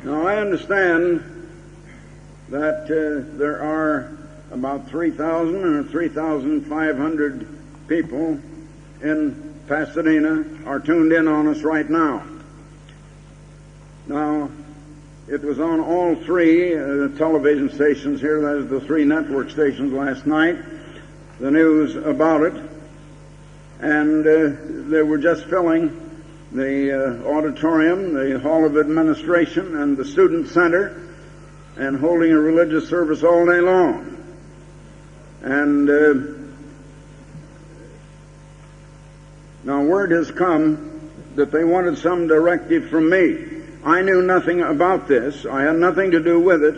Now, I understand that there are about 3,000 or 3,500 people in Pasadena are tuned in on us right now. Now, it was on all three television stations here, that is the three network stations last night, the news about it, and they were just filling the auditorium, the Hall of Administration, and the Student Center, and holding a religious service all day long. And now word has come that they wanted some directive from me. I knew nothing about this. I had nothing to do with it.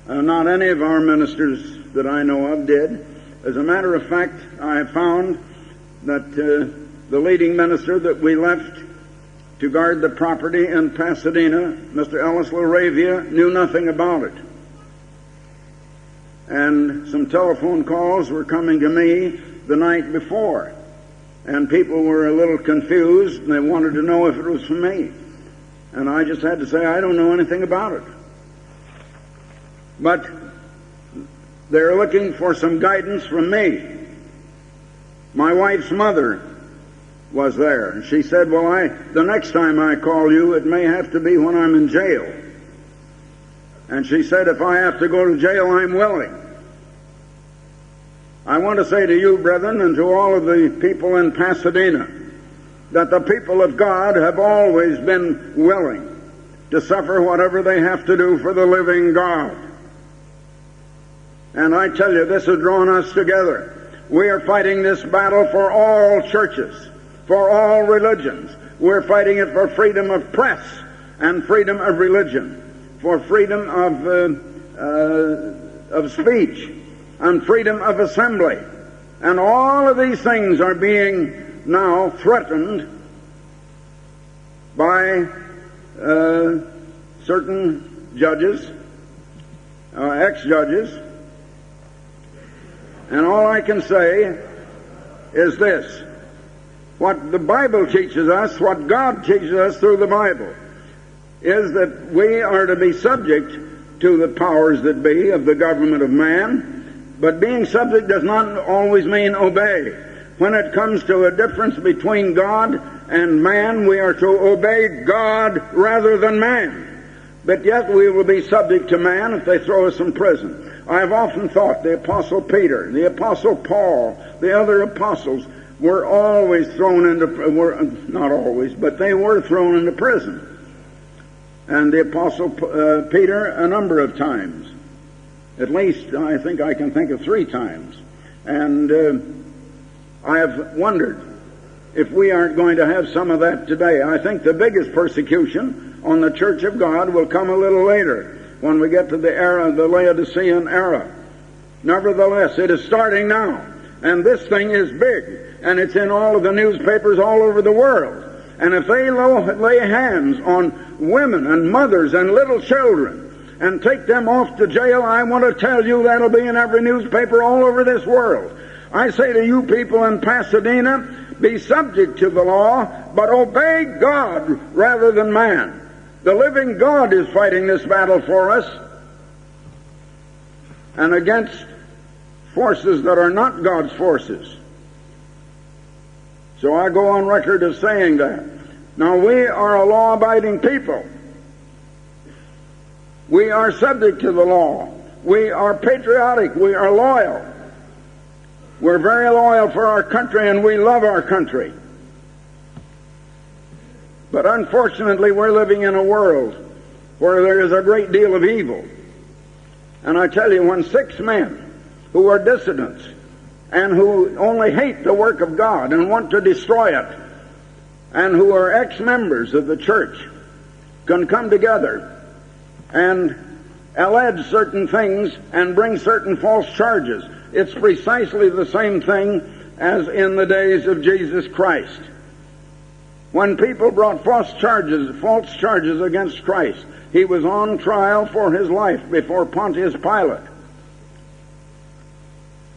Not any of our ministers that I know of did. As a matter of fact, I found that the leading minister that we left to guard the property in Pasadena, Mr. Ellis LaRavia, knew nothing about it. And some telephone calls were coming to me the night before, and people were a little confused, and they wanted to know if it was for me. And I just had to say, I don't know anything about it. But they're looking for some guidance from me. My wife's mother was there, and she said, well, the next time I call you, it may have to be when I'm in jail. And she said, if I have to go to jail, I'm willing. I want to say to you, brethren, and to all of the people in Pasadena, that the people of God have always been willing to suffer whatever they have to do for the living God. And I tell you, this has drawn us together. We are fighting this battle for all churches, for all religions. We're fighting it for freedom of press and freedom of religion, for freedom of speech and freedom of assembly. And all of these things are being now threatened by certain judges, ex-judges. And all I can say is this: what the Bible teaches us, what God teaches us through the Bible, is that we are to be subject to the powers that be of the government of man, but being subject does not always mean obey. When it comes to a difference between God and man, we are to obey God rather than man. But yet we will be subject to man if they throw us in prison. I've often thought the Apostle Peter, the Apostle Paul, the other apostles were always thrown into, not always, but they were thrown into prison. And the Apostle Peter a number of times. At least I think I can think of 3 times. And I have wondered if we aren't going to have some of that today. I think the biggest persecution on the Church of God will come a little later, when we get to the era, the Laodicean era. Nevertheless, it is starting now. And this thing is big. And it's in all of the newspapers all over the world. And if they lay hands on women and mothers and little children and take them off to jail, I want to tell you that'll be in every newspaper all over this world. I say to you people in Pasadena, be subject to the law, but obey God rather than man. The living God is fighting this battle for us, and against forces that are not God's forces. So I go on record as saying that. Now, we are a law-abiding people. We are subject to the law. We are patriotic. We are loyal. We're very loyal for our country, and we love our country. But unfortunately, we're living in a world where there is a great deal of evil. And I tell you, when 6 men who are dissidents and who only hate the work of God and want to destroy it, and who are ex-members of the church, can come together and allege certain things and bring certain false charges, it's precisely the same thing as in the days of Jesus Christ. When people brought false charges against Christ, he was on trial for his life before Pontius Pilate.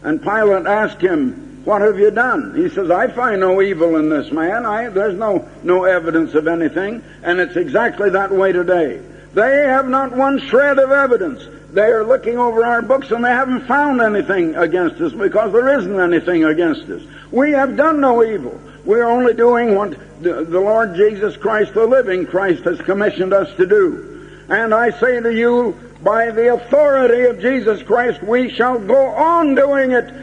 And Pilate asked him, what have you done? He says, I find no evil in this man. There's no evidence of anything. And it's exactly that way today. They have not one shred of evidence. They are looking over our books and they haven't found anything against us because there isn't anything against us. We have done no evil. We're only doing what the Lord Jesus Christ, the living Christ, has commissioned us to do. And I say to you, by the authority of Jesus Christ, we shall go on doing it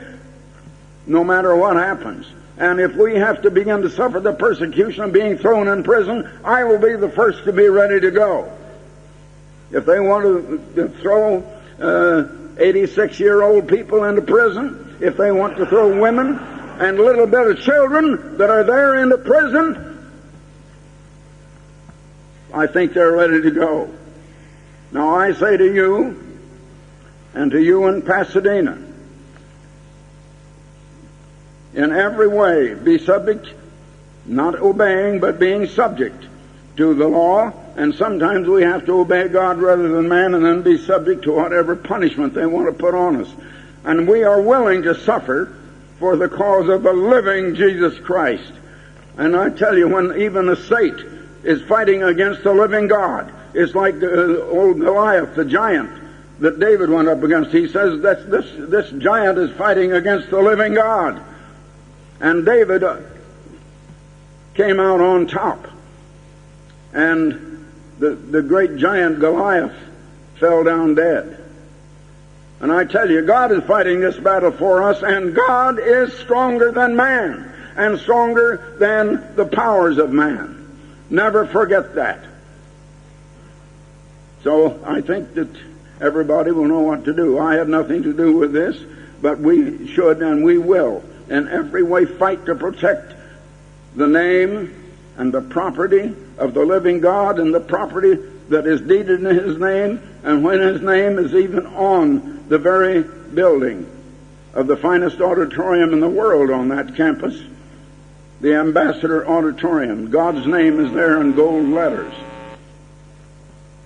no matter what happens. And if we have to begin to suffer the persecution of being thrown in prison, I will be the first to be ready to go. If they want to throw 86-year-old people into prison, if they want to throw women and a little bit of children that are there into prison, I think they're ready to go. Now I say to you, and to you in Pasadena, in every way be subject, not obeying, but being subject to the law. And sometimes we have to obey God rather than man, and then be subject to whatever punishment they want to put on us. And we are willing to suffer for the cause of the living Jesus Christ. And I tell you, when even the Satan is fighting against the living God, it's like old Goliath, the giant that David went up against. He says that this giant is fighting against the living God. And David came out on top. And the great giant Goliath fell down dead. And I tell you, God is fighting this battle for us, and God is stronger than man, and stronger than the powers of man. Never forget that. So I think that everybody will know what to do. I have nothing to do with this, but we should and we will in every way fight to protect the name and the property of the living God, and the property that is deeded in His name, and when His name is even on the very building of the finest auditorium in the world on that campus, the Ambassador Auditorium. God's name is there in gold letters.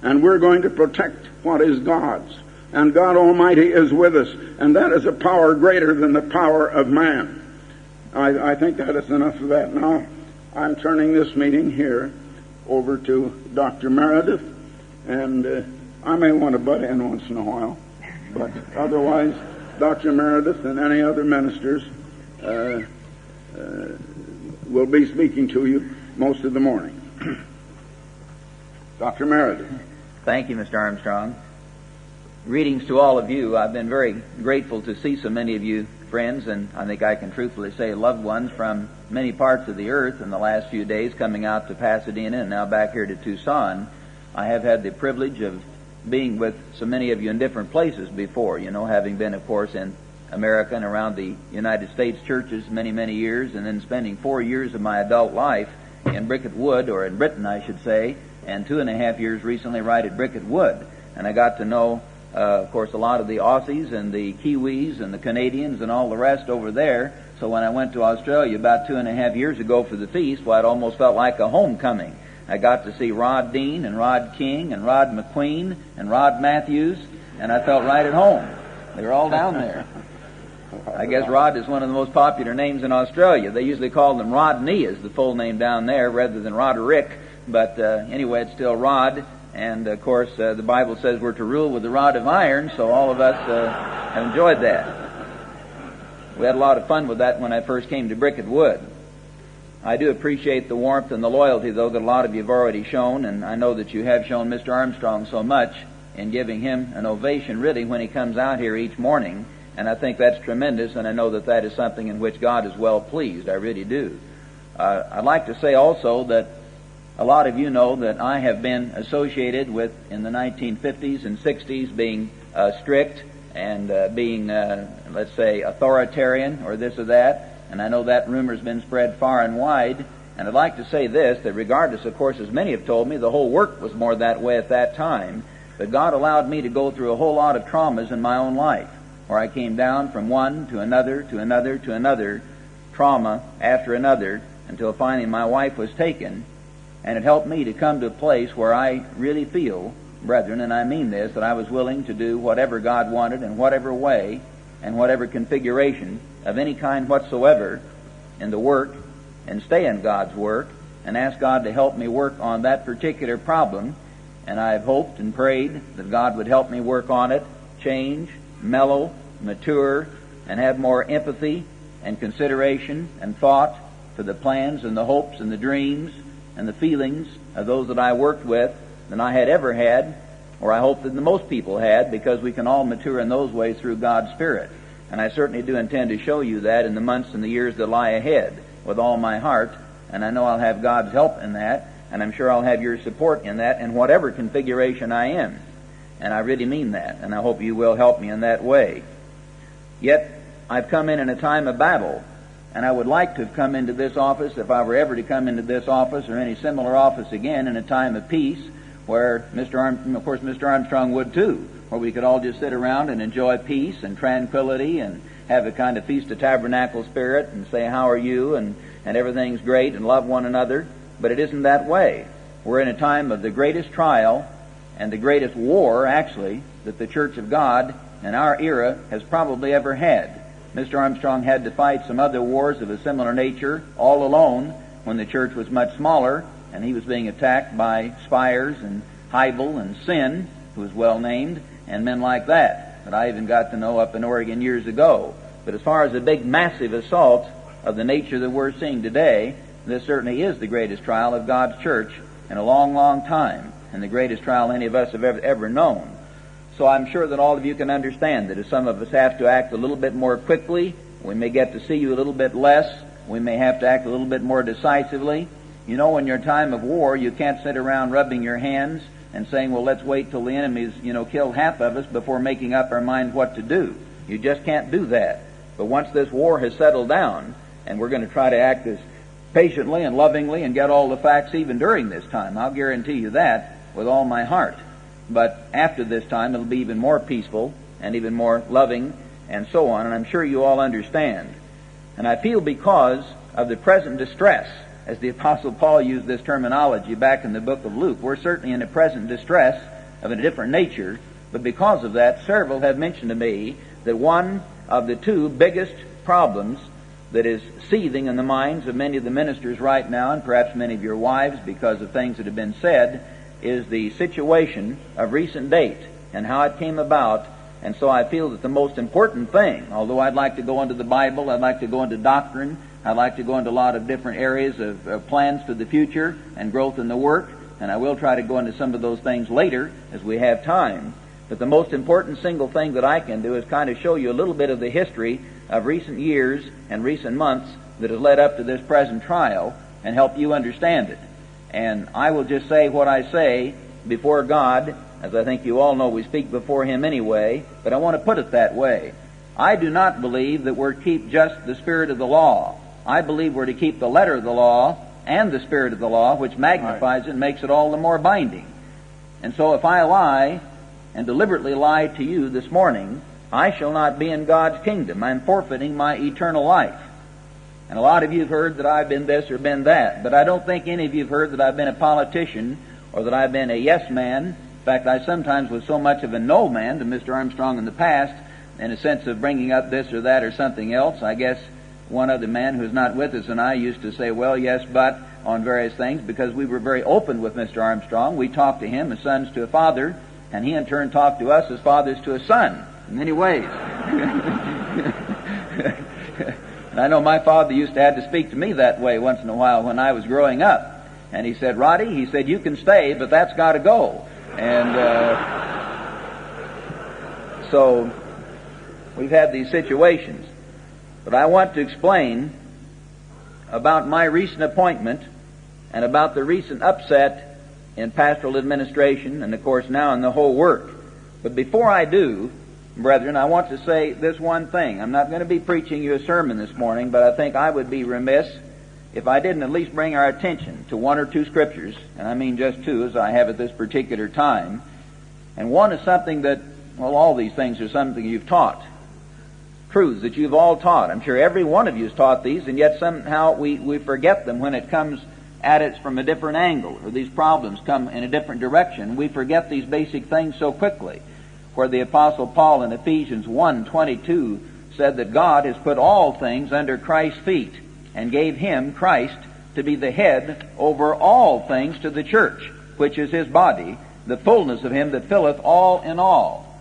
And we're going to protect what is God's. And God Almighty is with us, and that is a power greater than the power of man. I think that is enough of that. Now, I'm turning this meeting here over to Dr. Meredith, and I may want to butt in once in a while, but otherwise, Dr. Meredith and any other ministers will be speaking to you most of the morning. Dr. Meredith. Thank you, Mr. Armstrong. Greetings to all of you. I've been very grateful to see so many of you friends, and I think I can truthfully say loved ones from many parts of the earth in the last few days coming out to Pasadena and now back here to Tucson. I have had the privilege of being with so many of you in different places before, having been, of course, in America and around the United States churches many, many years, and then spending 4 years of my adult life in Bricket Wood, or in Britain, I should say, and 2.5 years recently right at Bricket Wood. And I got to know, of course, a lot of the Aussies and the Kiwis and the Canadians and all the rest over there. So when I went to Australia about 2.5 years ago for the feast, well, it almost felt like a homecoming. I got to see Rod Dean and Rod King and Rod McQueen and Rod Matthews, and I felt right at home. They were all down there. I guess Rod is one of the most popular names in Australia. They usually call them Rodney as the full name down there rather than Roderick. But anyway, it's still Rod. And, of course, the Bible says we're to rule with the rod of iron, so all of us have enjoyed that. We had a lot of fun with that when I first came to Bricket Wood. I do appreciate the warmth and the loyalty, though, that a lot of you have already shown, and I know that you have shown Mr. Armstrong so much in giving him an ovation, really, when he comes out here each morning. And I think that's tremendous, and I know that that is something in which God is well pleased. I really do. I'd like to say also that a lot of you know that I have been associated with, in the 1950s and 60s, being strict and being, let's say, authoritarian or this or that. And I know that rumor's been spread far and wide. And I'd like to say this, that regardless, of course, as many have told me, the whole work was more that way at that time. But God allowed me to go through a whole lot of traumas in my own life, where I came down from one to another, to another, to another, trauma after another, until finally my wife was taken. And it helped me to come to a place where I really feel, brethren, and I mean this, that I was willing to do whatever God wanted in whatever way and whatever configuration of any kind whatsoever in the work, and stay in God's work and ask God to help me work on that particular problem and I've hoped and prayed that God would help me work on it, change, mellow, mature, and have more empathy and consideration and thought for the plans and the hopes and the dreams and the feelings of those that I worked with than I had ever had, or I hope that most people had, because we can all mature in those ways through God's Spirit. And I certainly do intend to show you that in the months and the years that lie ahead with all my heart, and I know I'll have God's help in that, and I'm sure I'll have your support in that in whatever configuration I am. And I really mean that, and I hope you will help me in that way. Yet, I've come in a time of battle, and I would like to have come into this office, if I were ever to come into this office or any similar office again, in a time of peace, where of course Mr. Armstrong would too, where we could all just sit around and enjoy peace and tranquility and have a kind of Feast of Tabernacle spirit and say, how are you, and everything's great, and love one another. But it isn't that way. We're in a time of the greatest trial and the greatest war, actually, that the Church of God in our era has probably ever had. Mr. Armstrong had to fight some other wars of a similar nature all alone when the church was much smaller, and he was being attacked by Spires and Heibel and Sin, who was well named, and men like that I even got to know up in Oregon years ago. But as far as a big, massive assault of the nature that we're seeing today, this certainly is the greatest trial of God's church in a long, long time, and the greatest trial any of us have ever known. So I'm sure that all of you can understand that if some of us have to act a little bit more quickly, we may get to see you a little bit less, we may have to act a little bit more decisively. You know, in your time of war, you can't sit around rubbing your hands and saying, well, let's wait till the enemy's, killed half of us before making up our minds what to do. You just can't do that. But once this war has settled down, and we're going to try to act as patiently and lovingly and get all the facts even during this time, I'll guarantee you that with all my heart. But after this time, it'll be even more peaceful and even more loving and so on, and I'm sure you all understand. And I feel because of the present distress, as the Apostle Paul used this terminology back in the book of Luke, we're certainly in a present distress of a different nature, but because of that, several have mentioned to me that one of the two biggest problems that is seething in the minds of many of the ministers right now, and perhaps many of your wives because of things that have been said, is the situation of recent date and how it came about. And so I feel that the most important thing, although I'd like to go into the Bible, I'd like to go into doctrine, I'd like to go into a lot of different areas of plans for the future and growth in the work, and I will try to go into some of those things later as we have time. But the most important single thing that I can do is kind of show you a little bit of the history of recent years and recent months that has led up to this present trial and help you understand it. And I will just say what I say before God, as I think you all know we speak before Him anyway, but I want to put it that way. I do not believe that we're to keep just the spirit of the law. I believe we're to keep the letter of the law and the spirit of the law, which magnifies it and makes it all the more binding. And so if I lie and deliberately lie to you this morning, I shall not be in God's kingdom. I'm forfeiting my eternal life. And a lot of you have heard that I've been this or been that, but I don't think any of you have heard that I've been a politician or that I've been a yes man. In fact, I sometimes was so much of a no man to Mr. Armstrong in the past, in a sense of bringing up this or that or something else. I guess one other man who's not with us and I used to say, well, yes, but, on various things, because we were very open with Mr. Armstrong. We talked to him as sons to a father, and he in turn talked to us as fathers to a son, in many ways. And I know my father used to have to speak to me that way once in a while when I was growing up. And he said, Roddy, he said, you can stay, but that's got to go. And so we've had these situations. But I want to explain about my recent appointment and about the recent upset in pastoral administration and, of course, now in the whole work. But before I do, brethren, I want to say this one thing. I'm not going to be preaching you a sermon this morning, but I think I would be remiss if I didn't at least bring our attention to one or two scriptures, and I mean just two as I have at this particular time. And one is something that, well, all these things are something you've taught. Truths that you've all taught. I'm sure every one of you has taught these, and yet somehow we forget them when it comes at it from a different angle, or these problems come in a different direction. We forget these basic things so quickly. Where the Apostle Paul in Ephesians 1:22 said that God has put all things under Christ's feet and gave Him, Christ, to be the head over all things to the church, which is His body, the fullness of him that filleth all in all.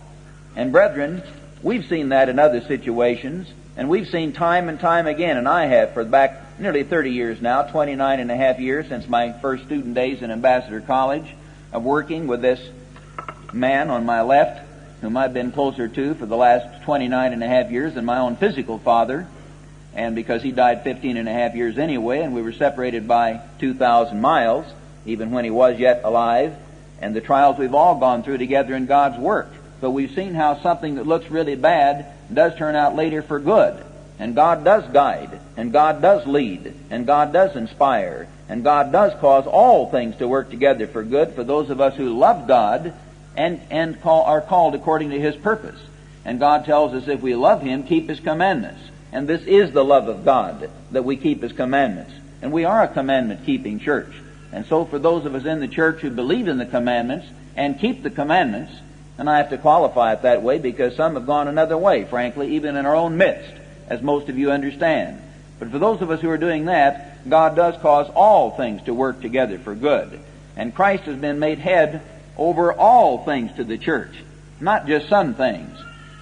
And brethren, we've seen that in other situations, and we've seen time and time again, and I have for back nearly 30 years now, 29 and a half years since my first student days in Ambassador College, of working with this man on my left, whom I've been closer to for the last 29 and a half years than my own physical father, and because he died 15 and a half years anyway, and we were separated by 2,000 miles, even when he was yet alive, and the trials we've all gone through together in God's work. But we've seen how something that looks really bad does turn out later for good. And God does guide, and God does lead, and God does inspire, and God does cause all things to work together for good for those of us who love God and are called according to His purpose. And God tells us if we love Him, keep His commandments. And this is the love of God, that we keep His commandments. And we are a commandment-keeping church. And so for those of us in the church who believe in the commandments and keep the commandments, and I have to qualify it that way because some have gone another way, frankly, even in our own midst, as most of you understand. But for those of us who are doing that, God does cause all things to work together for good. And Christ has been made head over all things to the church, not just some things.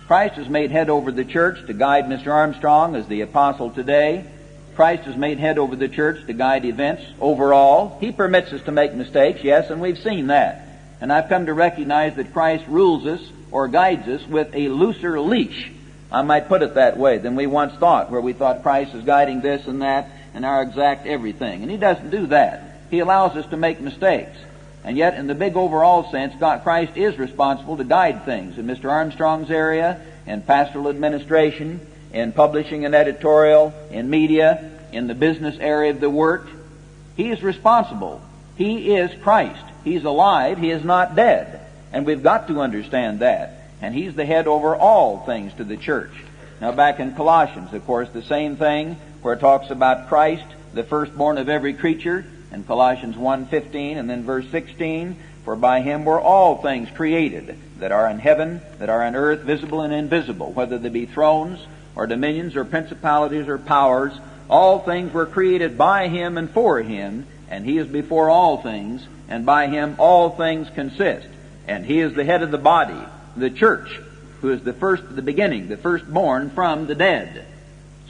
Christ is made head over the church to guide Mr. Armstrong as the apostle today. Christ is made head over the church to guide events overall. He permits us to make mistakes, yes, and we've seen that. And I've come to recognize that Christ rules us or guides us with a looser leash, I might put it that way, than we once thought, where we thought Christ is guiding this and that and our exact everything. And He doesn't do that. He allows us to make mistakes. And yet, in the big overall sense, Christ is responsible to guide things in Mr. Armstrong's area, in pastoral administration, in publishing and editorial, in media, in the business area of the work. He is responsible. He is Christ. He's alive. He is not dead. And we've got to understand that. And He's the head over all things to the church. Now back in Colossians, of course, the same thing, where it talks about Christ, the firstborn of every creature, in Colossians 1:15 and then verse 16, for by Him were all things created, that are in heaven, that are on earth, visible and invisible, whether they be thrones or dominions or principalities or powers. All things were created by Him and for Him, and He is before all things, and by Him all things consist. And He is the head of the body, the church, who is the beginning, the firstborn from the dead.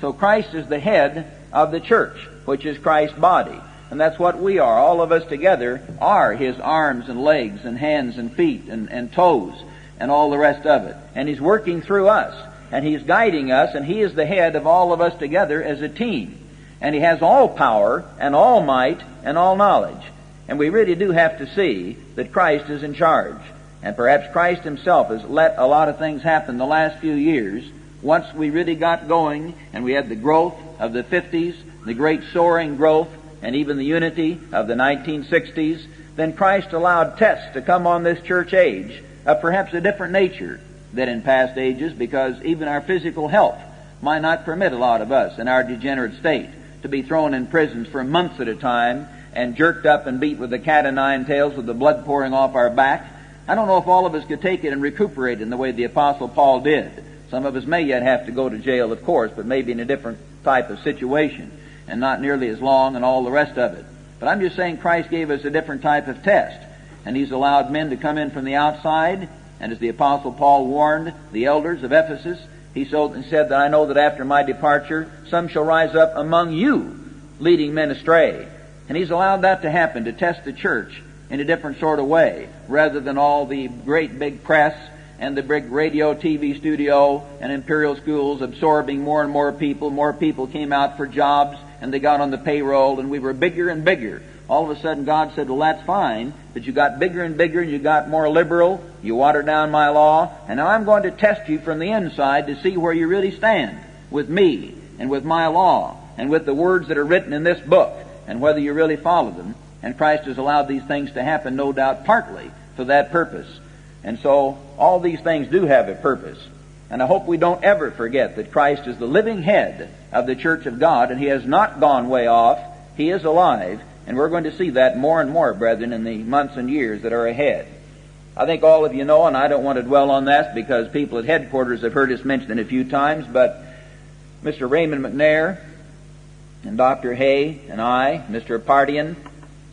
So Christ is the head of the church, which is Christ's body. And that's what we are. All of us together are His arms and legs and hands and feet and toes and all the rest of it. And He's working through us. And He's guiding us, and He is the head of all of us together as a team. And He has all power and all might and all knowledge. And we really do have to see that Christ is in charge. And perhaps Christ Himself has let a lot of things happen the last few years. Once we really got going, and we had the growth of the 50s, the great soaring growth, and even the unity of the 1960s, then Christ allowed tests to come on this church age of perhaps a different nature than in past ages, because even our physical health might not permit a lot of us in our degenerate state to be thrown in prisons for months at a time and jerked up and beat with the cat o' nine tails with the blood pouring off our back. I don't know if all of us could take it and recuperate in the way the Apostle Paul did. Some of us may yet have to go to jail, of course, but maybe in a different type of situation and not nearly as long and all the rest of it. But I'm just saying Christ gave us a different type of test, and He's allowed men to come in from the outside. And as the Apostle Paul warned the elders of Ephesus, he said that I know that after my departure some shall rise up among you, leading men astray. And He's allowed that to happen, to test the church in a different sort of way, rather than all the great big press and the big radio, TV studio, and imperial schools absorbing more and more people. More people came out for jobs, and they got on the payroll, and we were bigger and bigger. All of a sudden God said, well, that's fine, but you got bigger and bigger, and you got more liberal, you watered down my law, and now I'm going to test you from the inside to see where you really stand with me and with my law and with the words that are written in this book and whether you really follow them. And Christ has allowed these things to happen, no doubt, partly for that purpose. And so all these things do have a purpose. And I hope we don't ever forget that Christ is the living head of the church of God, and He has not gone way off. He is alive. And we're going to see that more and more, brethren, in the months and years that are ahead. I think all of you know, and I don't want to dwell on that because people at headquarters have heard us mention it a few times, but Mr. Raymond McNair and Dr. Hay and I, Mr. Pardian,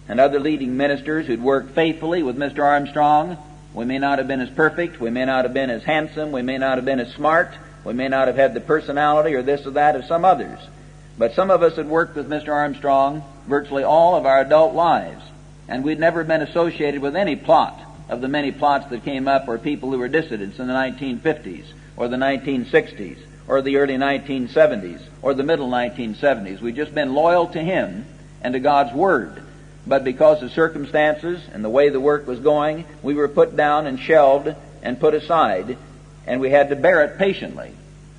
and other leading ministers who'd worked faithfully with Mr. Armstrong. We may not have been as perfect, we may not have been as handsome, we may not have been as smart, we may not have had the personality or this or that of some others. But some of us had worked with Mr. Armstrong virtually all of our adult lives, and we'd never been associated with any plot of the many plots that came up, or people who were dissidents in the 1950s, or the 1960s, or the early 1970s, or the middle 1970s. We'd just been loyal to him and to God's Word. But because of circumstances and the way the work was going, we were put down and shelved and put aside, and we had to bear it patiently.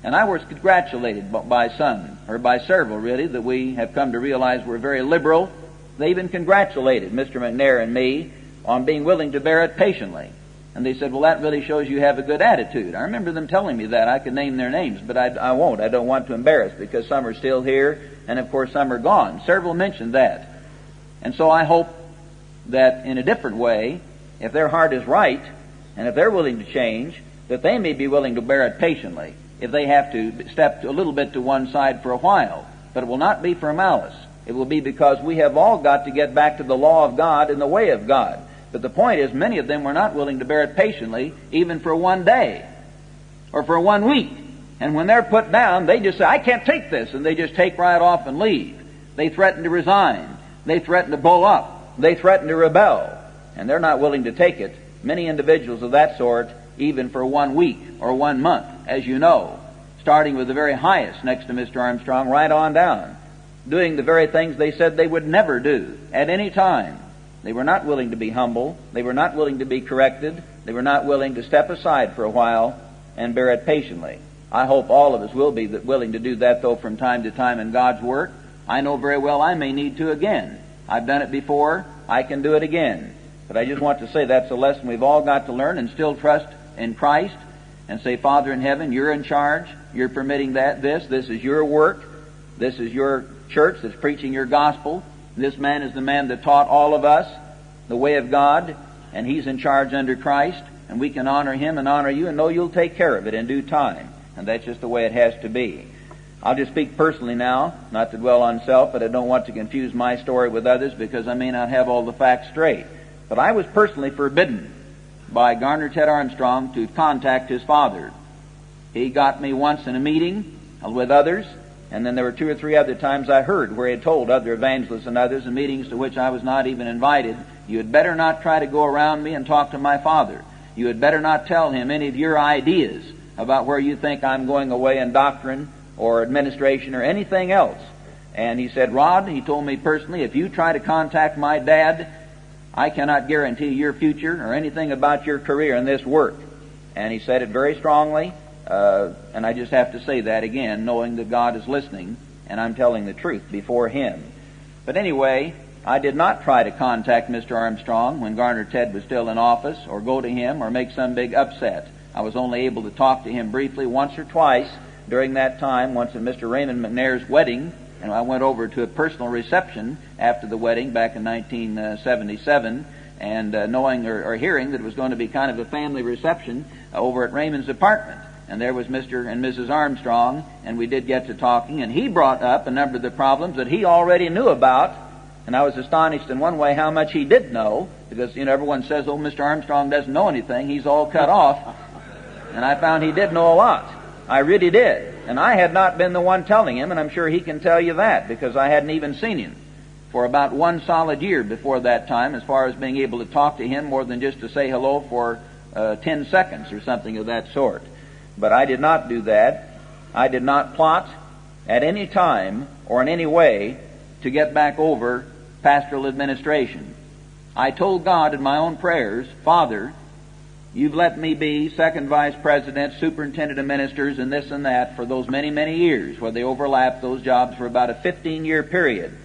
And I was congratulated by some, or by several really, that we have come to realize we're very liberal. They even congratulated Mr. McNair and me on being willing to bear it patiently. And they said, well, that really shows you have a good attitude. I remember them telling me that. I could name their names, but I won't. I don't want to embarrass, because some are still here, and of course some are gone. Several mentioned that. And so I hope that in a different way, if their heart is right, and if they're willing to change, that they may be willing to bear it patiently if they have to step a little bit to one side for a while. But it will not be for malice. It will be because we have all got to get back to the law of God and the way of God. But the point is, many of them were not willing to bear it patiently, even for one day, or for 1 week. And when they're put down, they just say, I can't take this, and they just take right off and leave. They threaten to resign. They threaten to blow up. They threaten to rebel. And they're not willing to take it. Many individuals of that sort, even for 1 week or 1 month, as you know, starting with the very highest next to Mr. Armstrong, right on down, doing the very things they said they would never do at any time. They were not willing to be humble. They were not willing to be corrected. They were not willing to step aside for a while and bear it patiently. I hope all of us will be willing to do that, though, from time to time in God's work. I know very well I may need to again. I've done it before. I can do it again. But I just want to say that's a lesson we've all got to learn, and still trust in Christ and say, Father in heaven, you're in charge. You're permitting this. This is your work. This is your church that's preaching your gospel. This man is the man that taught all of us the way of God, and he's in charge under Christ, and we can honor him and honor you and know you'll take care of it in due time. And that's just the way it has to be. I'll just speak personally now, not to dwell on self, but I don't want to confuse my story with others because I may not have all the facts straight. But I was personally forbidden by Garner Ted Armstrong to contact his father. He got me once in a meeting with others, and then there were 2 or 3 other times I heard where he had told other evangelists and others in meetings to which I was not even invited, you had better not try to go around me and talk to my father. You had better not tell him any of your ideas about where you think I'm going away in doctrine or administration or anything else. And he said, Rod, he told me personally, if you try to contact my dad, I cannot guarantee your future or anything about your career in this work. And he said it very strongly, and I just have to say that again, knowing that God is listening and I'm telling the truth before him. But anyway, I did not try to contact Mr. Armstrong when Garner Ted was still in office, or go to him or make some big upset. I was only able to talk to him briefly once or twice during that time, once at Mr. Raymond McNair's wedding, and I went over to a personal reception after the wedding back in 1977, and knowing or hearing that it was going to be kind of a family reception over at Raymond's apartment. And there was Mr. and Mrs. Armstrong, and we did get to talking, and he brought up a number of the problems that he already knew about, and I was astonished in one way how much he did know, because, everyone says, oh, Mr. Armstrong doesn't know anything, he's all cut off, and I found he did know a lot. I really did. And I had not been the one telling him, and I'm sure he can tell you that, because I hadn't even seen him for about 1 solid year before that time, as far as being able to talk to him more than just to say hello for 10 seconds or something of that sort. But I did not do that. I did not plot at any time or in any way to get back over pastoral administration. I told God in my own prayers, Father, you've let me be second vice president, superintendent of ministers, and this and that for those many, many years, where they overlapped those jobs for about a 15-year period.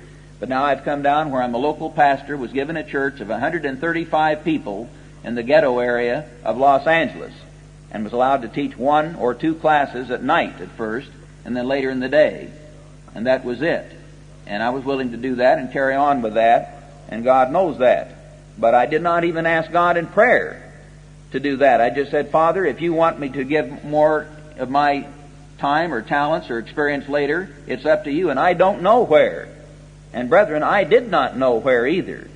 But now I've come down where I'm a local pastor, was given a church of 135 people in the ghetto area of Los Angeles, and was allowed to teach 1 or 2 classes at night at first, and then later in the day. And that was it. And I was willing to do that and carry on with that, and God knows that. But I did not even ask God in prayer to do that. I just said, Father, if you want me to give more of my time or talents or experience later, it's up to you, and I don't know where. And brethren, I did not know where either.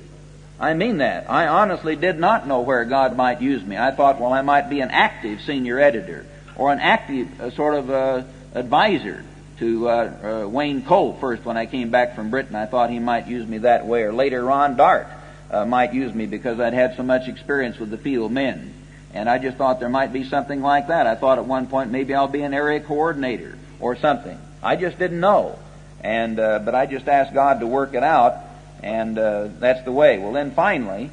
I mean that. I honestly did not know where God might use me. I thought, well, I might be an active senior editor or an active sort of advisor to Wayne Cole first when I came back from Britain. I thought he might use me that way. Or later Ron Dart might use me because I'd had so much experience with the field men. And I just thought there might be something like that. I thought at one point maybe I'll be an area coordinator or something. I just didn't know. And but I just asked God to work it out, and that's the way. Well, then finally,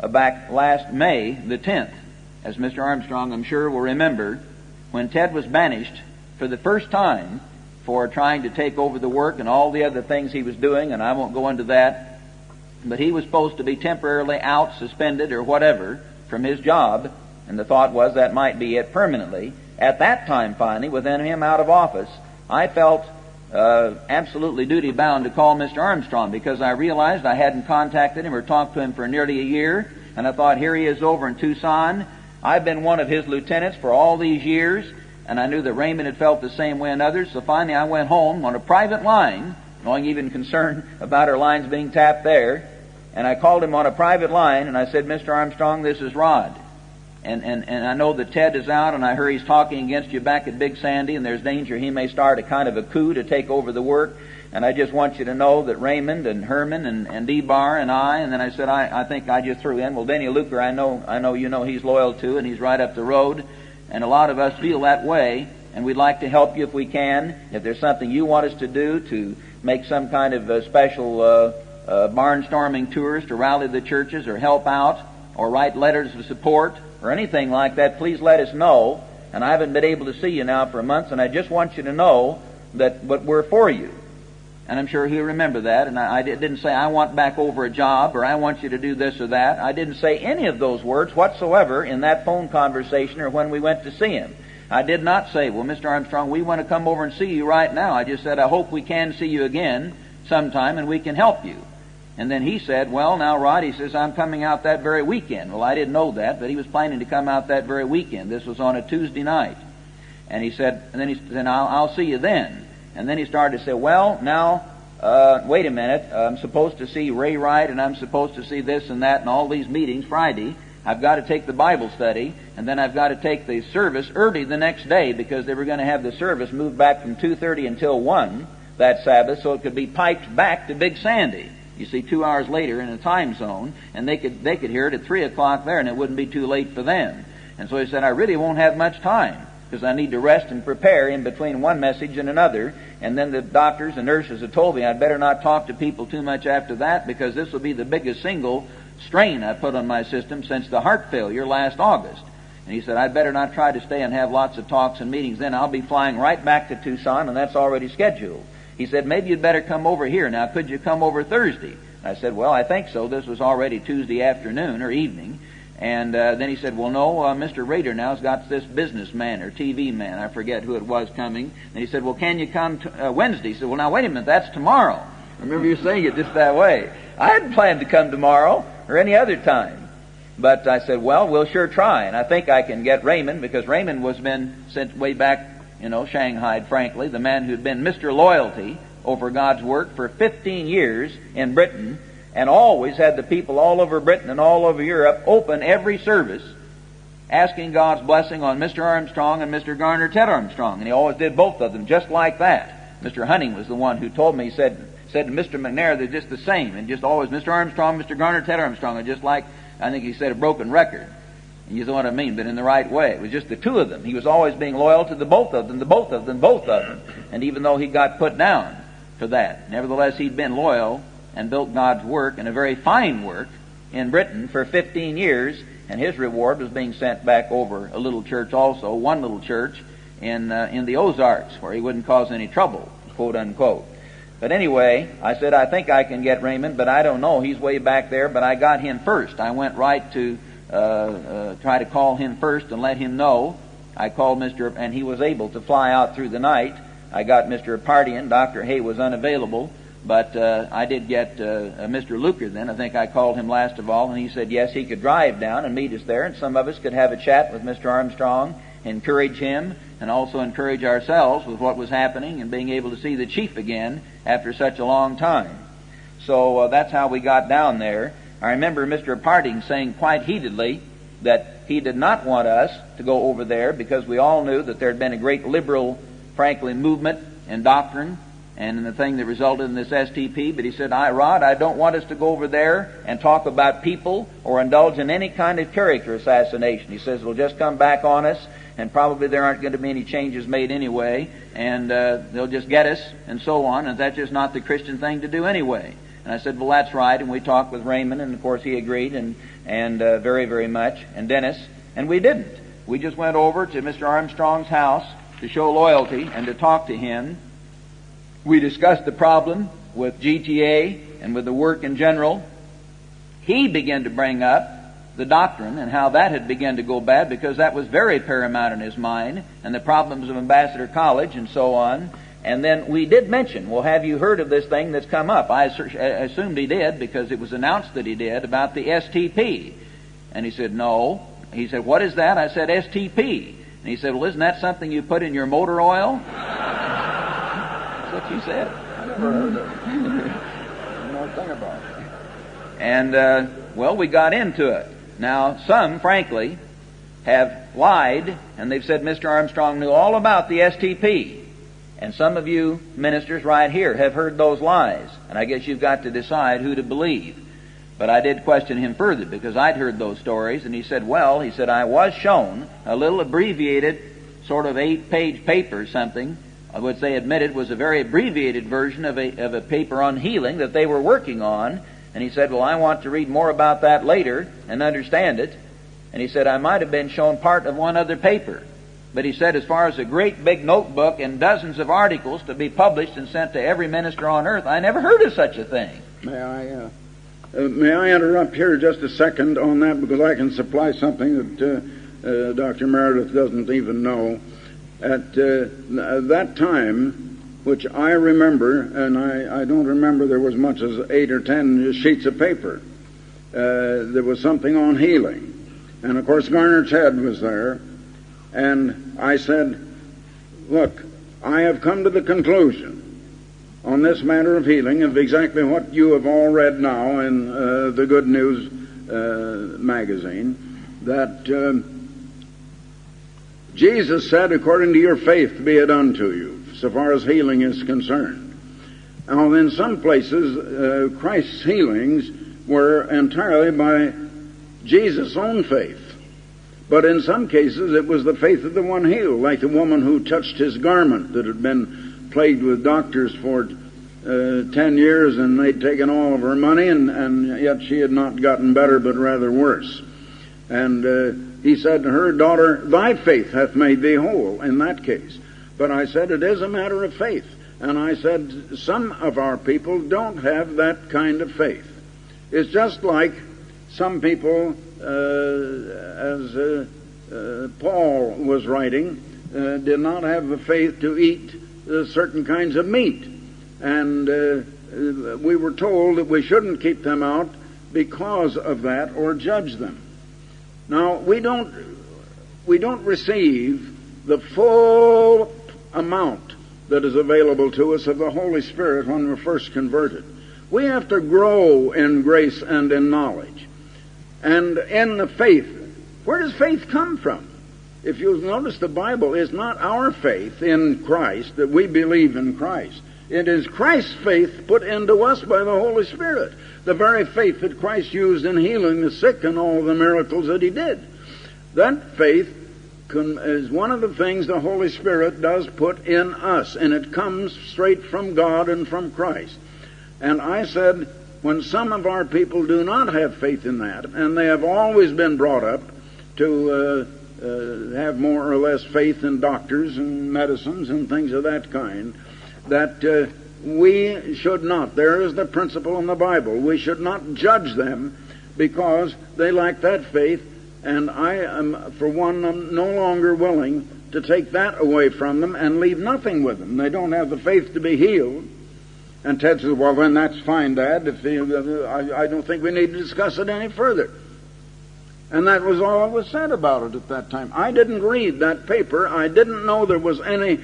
back last May the 10th, as Mr. Armstrong I'm sure will remember, when Ted was banished for the first time for trying to take over the work and all the other things he was doing, and I won't go into that, but he was supposed to be temporarily out, suspended, or whatever from his job, and the thought was that might be it permanently. At that time, finally, with him out of office, I felt absolutely duty-bound to call Mr. Armstrong because I realized I hadn't contacted him or talked to him for nearly a year, and I thought, here he is over in Tucson. I've been one of his lieutenants for all these years, and I knew that Raymond had felt the same way and others, so finally I went home on a private line, knowing even concerned about our lines being tapped there, and I called him on a private line, and I said, Mr. Armstrong, this is Rod. And I know that Ted is out, and I hear he's talking against you back at Big Sandy, and there's danger he may start a kind of a coup to take over the work. And I just want you to know that Raymond and Herman and D-Bar and I, and then I said, I think I just threw in, well, Denny Luker, I know you know he's loyal to, and he's right up the road. And a lot of us feel that way, and we'd like to help you if we can. If there's something you want us to do to make some kind of special barnstorming tours to rally the churches or help out or write letters of support, or anything like that, please let us know. And I haven't been able to see you now for months, and I just want you to know that we're for you. And I'm sure he'll remember that. And I didn't say, I want back over a job, or I want you to do this or that. I didn't say any of those words whatsoever in that phone conversation or when we went to see him. I did not say, well, Mr. Armstrong, we want to come over and see you right now. I just said, I hope we can see you again sometime and we can help you. And then he said, well, now, Rod, he says, I'm coming out that very weekend. Well, I didn't know that, but he was planning to come out that very weekend. This was on a Tuesday night. And he said, and then he said, I'll see you then. And then he started to say, well, now, wait a minute. I'm supposed to see Ray Wright, and I'm supposed to see this and that and all these meetings Friday. I've got to take the Bible study, and then I've got to take the service early the next day because they were going to have the service moved back from 2:30 until 1 that Sabbath so it could be piped back to Big Sandy. You see, 2 hours later in a time zone, and they could hear it at 3 o'clock there, and it wouldn't be too late for them. And so he said, I really won't have much time because I need to rest and prepare in between one message and another. And then the doctors and nurses had told me I'd better not talk to people too much after that because this will be the biggest single strain I put on my system since the heart failure last August. And he said, I'd better not try to stay and have lots of talks and meetings. Then I'll be flying right back to Tucson, and that's already scheduled. He said, maybe you'd better come over here. Now, could you come over Thursday? I said, well, I think so. This was already Tuesday afternoon or evening. And then he said, well, no, Mr. Rader now's got this businessman or TV man. I forget who it was coming. And he said, well, can you come Wednesday? He said, well, now, wait a minute. That's tomorrow. I remember you saying it just that way. I hadn't planned to come tomorrow or any other time. But I said, well, we'll sure try. And I think I can get Raymond because Raymond was been sent way back, Shanghai, frankly, the man who'd been Mr. Loyalty over God's work for 15 years in Britain and always had the people all over Britain and all over Europe open every service asking God's blessing on Mr. Armstrong and Mr. Garner Ted Armstrong. And he always did both of them just like that. Mr. Hunting was the one who told me, he said to Mr. McNair, they're just the same. And just always Mr. Armstrong, Mr. Garner Ted Armstrong are just like, I think he said, a broken record. You know what I mean, but in the right way. It was just the two of them. He was always being loyal to the both of them. And even though he got put down for that, nevertheless he'd been loyal and built God's work, and a very fine work, in Britain for 15 years, and his reward was being sent back over a little church also, one little church in the Ozarks, where he wouldn't cause any trouble, quote unquote. But anyway, I said, I think I can get Raymond, but I don't know. He's way back there, but I got him first. I went right to try to call him first and let him know. I called and he was able to fly out through the night. I got Mr. Pardian. Dr. Hay was unavailable, but I did get Mr. Luker then. I think I called him last of all, and he said yes, he could drive down and meet us there, and some of us could have a chat with Mr. Armstrong, encourage him, and also encourage ourselves with what was happening and being able to see the chief again after such a long time. So that's how we got down there. I remember Mr. Parting saying quite heatedly that he did not want us to go over there because we all knew that there had been a great liberal, frankly, movement in doctrine and in the thing that resulted in this STP. But he said, Rod, I don't want us to go over there and talk about people or indulge in any kind of character assassination. He says it'll just come back on us, and probably there aren't going to be any changes made anyway, and they'll just get us and so on, and that's just not the Christian thing to do anyway. And I said, well, that's right. And we talked with Raymond, and of course he agreed, and very, very much, and Dennis, and we didn't. We just went over to Mr. Armstrong's house to show loyalty and to talk to him. We discussed the problem with GTA and with the work in general. He began to bring up the doctrine and how that had begun to go bad, because that was very paramount in his mind, and the problems of Ambassador College and so on. And then we did mention, well, have you heard of this thing that's come up? I assumed he did, because it was announced that he did, about the STP. And he said, no. He said, what is that? I said, STP. And he said, well, isn't that something you put in your motor oil? That's what you said. I never heard of it. I don't know a thing about it. And, well, we got into it. Now, some, frankly, have lied, and they've said Mr. Armstrong knew all about the STP. And some of you ministers right here have heard those lies. And I guess you've got to decide who to believe. But I did question him further, because I'd heard those stories. And he said, well, he said, I was shown a little abbreviated sort of 8-page paper or something, which they admitted was a very abbreviated version of a paper on healing that they were working on. And he said, well, I want to read more about that later and understand it. And he said, I might have been shown part of one other paper. But he said, as far as a great big notebook and dozens of articles to be published and sent to every minister on earth, I never heard of such a thing. May I interrupt here just a second on that, because I can supply something that Dr. Meredith doesn't even know. At that time, which I remember, and I don't remember there was much as 8 or 10 sheets of paper, there was something on healing. And of course Garner's head was there. And I said, look, I have come to the conclusion on this matter of healing of exactly what you have all read now in the Good News magazine, that Jesus said, according to your faith be it unto you, so far as healing is concerned. Now, in some places, Christ's healings were entirely by Jesus' own faith. But in some cases, it was the faith of the one healed, like the woman who touched his garment that had been plagued with doctors for 10 years, and they'd taken all of her money, and yet she had not gotten better, but rather worse. And he said to her, daughter, thy faith hath made thee whole, in that case. But I said, it is a matter of faith. And I said, some of our people don't have that kind of faith. It's just like some people, as Paul was writing, did not have the faith to eat certain kinds of meat. And we were told that we shouldn't keep them out because of that or judge them. Now, we don't receive the full amount that is available to us of the Holy Spirit when we're first converted. We have to grow in grace and in knowledge. And in the faith, where does faith come from? If you'll notice, the Bible is not our faith in Christ, that we believe in Christ. It is Christ's faith put into us by the Holy Spirit. The very faith that Christ used in healing the sick and all the miracles that He did. That faith is one of the things the Holy Spirit does put in us, and it comes straight from God and from Christ. And I said, when some of our people do not have faith in that, and they have always been brought up to have more or less faith in doctors and medicines and things of that kind, that we should not. There is the principle in the Bible. We should not judge them because they lack that faith, and I am, for one, no longer willing to take that away from them and leave nothing with them. They don't have the faith to be healed. And Ted says, well, then that's fine, Dad. I don't think we need to discuss it any further. And that was all that was said about it at that time. I didn't read that paper. I didn't know there was any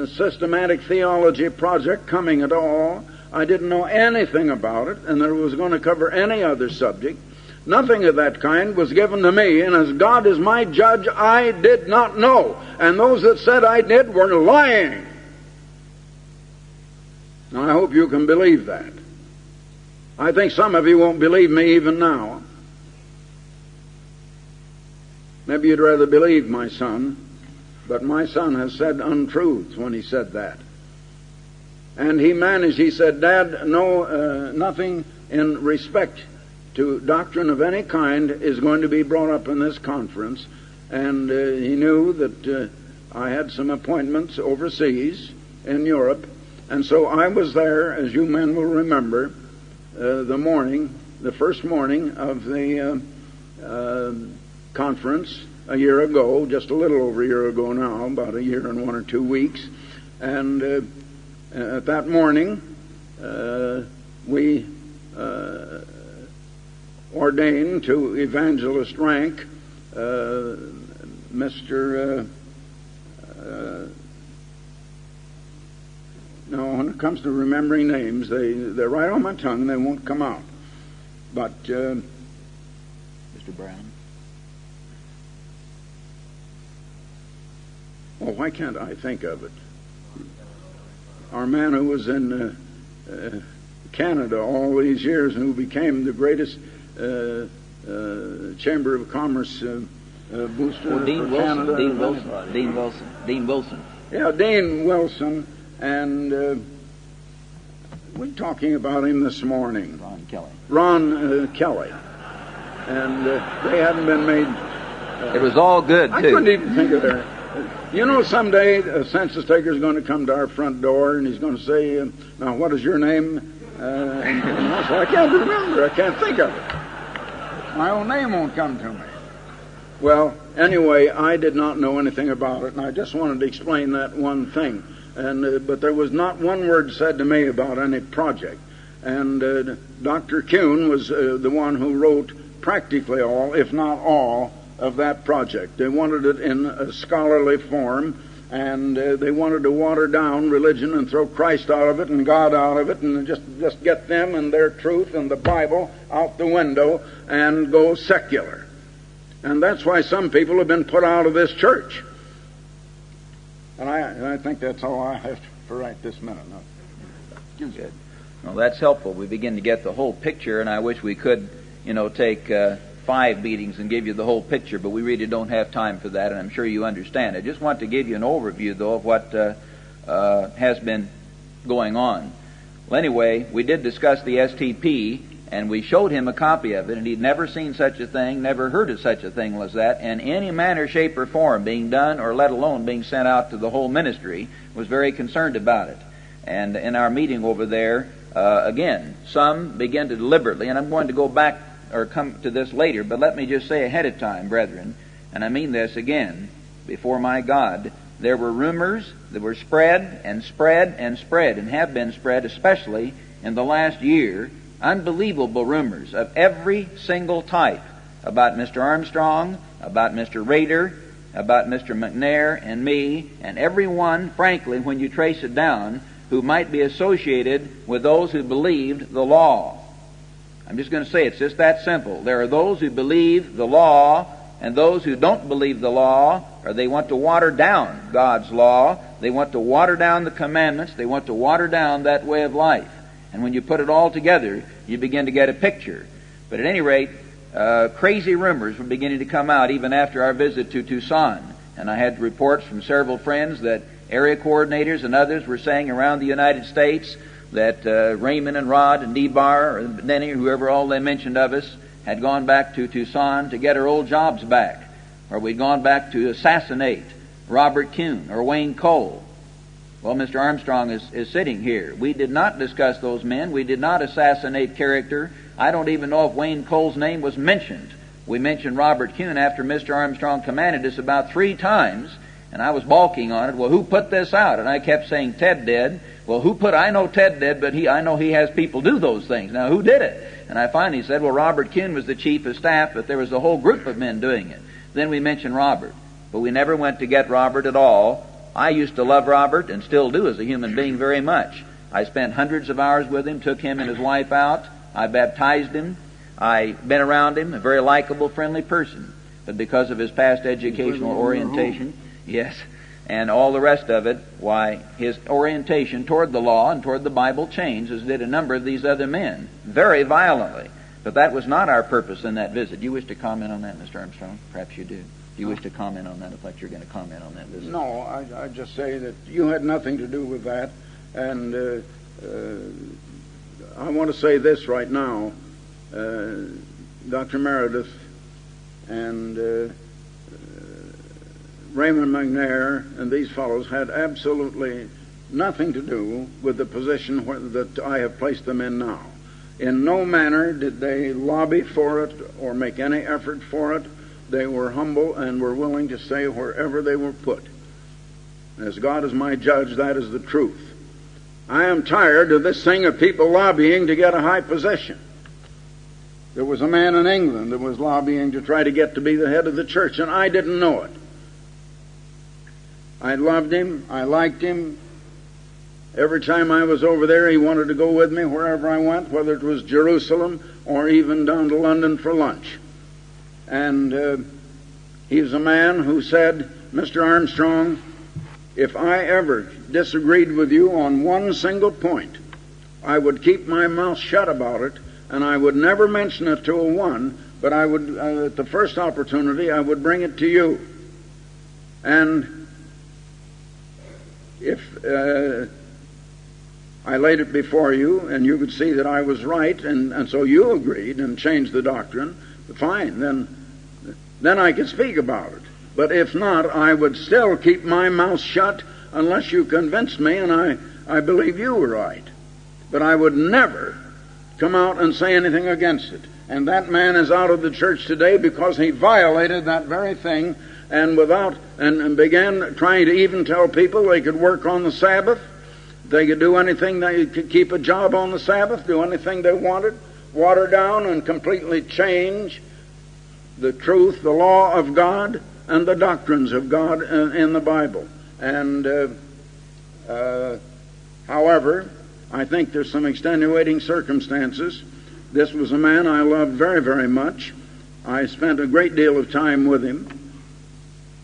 systematic theology project coming at all. I didn't know anything about it, and that it was going to cover any other subject. Nothing of that kind was given to me, and as God is my judge, I did not know. And those that said I did were lying. Now, I hope you can believe that. I think some of you won't believe me even now. Maybe you'd rather believe my son, but my son has said untruths when he said that. And he said, Dad, no, nothing in respect to doctrine of any kind is going to be brought up in this conference. And he knew that I had some appointments overseas in Europe. And so I was there, as you men will remember, the first morning of the conference a year ago, just a little over a year ago now, about a year and 1 or 2 weeks. And at that morning, we ordained to evangelist rank Mr. No, when it comes to remembering names, they're right on my tongue, they won't come out. But Mr. Brown. Oh, why can't I think of it? Our man who was in Canada all these years and who became the greatest Chamber of Commerce booster for Canada. Dean Wilson. Yeah, Dean Wilson. And we're talking about him this morning. Ron Kelly. And they hadn't been made... it was all good, too. I couldn't even think of their... You know, someday a census taker is going to come to our front door and he's going to say, now, what is your name? And I say, I can't remember. I can't think of it. My own name won't come to me. Well, anyway, I did not know anything about it, and I just wanted to explain that one thing. And but there was not one word said to me about any project. And Dr. Kuhn was the one who wrote practically all, if not all, of that project. They wanted it in a scholarly form, and they wanted to water down religion and throw Christ out of it and God out of it and just get them and their truth and the Bible out the window and go secular. And that's why some people have been put out of this church. And I think that's all I have for right this minute. No. Good. Well, that's helpful. We begin to get the whole picture, and I wish we could, take 5 meetings and give you the whole picture, but we really don't have time for that, and I'm sure you understand. I just want to give you an overview, though, of what has been going on. Well, anyway, we did discuss the STP, and we showed him a copy of it, and he'd never seen such a thing, never heard of such a thing as that, and any manner, shape, or form being done, or let alone being sent out to the whole ministry, was very concerned about it. And in our meeting over there, again, some began to deliberately, and I'm going to go back or come to this later, but let me just say ahead of time, brethren, and I mean this again, before my God, there were rumors that were spread and spread and spread, and have been spread, especially in the last year, unbelievable rumors of every single type about Mr. Armstrong, about Mr. Rader, about Mr. McNair and me, and everyone, frankly, when you trace it down, who might be associated with those who believed the law. I'm just going to say it's just that simple. There are those who believe the law and those who don't believe the law, or they want to water down God's law. They want to water down the commandments. They want to water down that way of life. And when you put it all together, you begin to get a picture. But at any rate, crazy rumors were beginning to come out even after our visit to Tucson. And I had reports from several friends that area coordinators and others were saying around the United States that Raymond and Rod and Debar or Denny, whoever all they mentioned of us, had gone back to Tucson to get our old jobs back, or we'd gone back to assassinate Robert Kuhn or Wayne Cole. Well, Mr. Armstrong is sitting here. We did not discuss those men. We did not assassinate character. I don't even know if Wayne Cole's name was mentioned. We mentioned Robert Kuhn after Mr. Armstrong commanded us about 3 times, and I was balking on it. Well, who put this out? And I kept saying Ted did. Well, I know Ted did, but I know he has people do those things. Now, who did it? And I finally said, well, Robert Kuhn was the chief of staff, but there was a whole group of men doing it. Then we mentioned Robert, but we never went to get Robert at all. I used to love Robert, and still do as a human being very much. I spent hundreds of hours with him, took him and his wife out. I baptized him. I've been around him, a very likable, friendly person. But because of his past educational orientation, yes, and all the rest of it, why, his orientation toward the law and toward the Bible changed, as did a number of these other men, very violently. But that was not our purpose in that visit. Do you wish to comment on that, Mr. Armstrong? Perhaps you do. Do you wish to comment on that? I thought you were going to comment on that visit. No, I just say that you had nothing to do with that. And I want to say this right now. Dr. Meredith and Raymond McNair and these fellows had absolutely nothing to do with the position that I have placed them in now. In no manner did they lobby for it or make any effort for it. They were humble and were willing to stay wherever they were put. As God is my judge, that is the truth. I am tired of this thing of people lobbying to get a high position. There was a man in England that was lobbying to try to get to be the head of the church, and I didn't know it. I loved him. I liked him. Every time I was over there, he wanted to go with me wherever I went, whether it was Jerusalem or even down to London for lunch. And he was a man who said, Mr. Armstrong, if I ever disagreed with you on one single point, I would keep my mouth shut about it, and I would never mention it to a one, but I would, at the first opportunity, I would bring it to you. And if I laid it before you, and you could see that I was right, and so you agreed and changed the doctrine, fine, then I could speak about it. But if not, I would still keep my mouth shut unless you convinced me, and I believe you were right. But I would never come out and say anything against it. And that man is out of the church today because he violated that very thing and began trying to even tell people they could work on the Sabbath. They could do anything, they could keep a job on the Sabbath, do anything they wanted, water down and completely change the truth, the law of God, and the doctrines of God in the Bible. And however, I think there's some extenuating circumstances. This was a man I loved very, very much. I spent a great deal of time with him.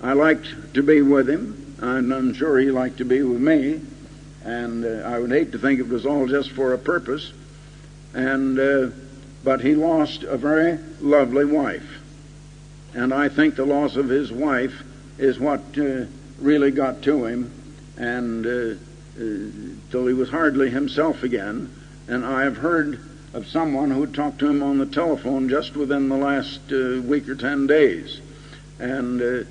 I liked to be with him, and I'm sure he liked to be with me. And I would hate to think it was all just for a purpose. But he lost a very lovely wife. And I think the loss of his wife is what really got to him, and till he was hardly himself again. And I have heard of someone who talked to him on the telephone just within the last week or 10 days. And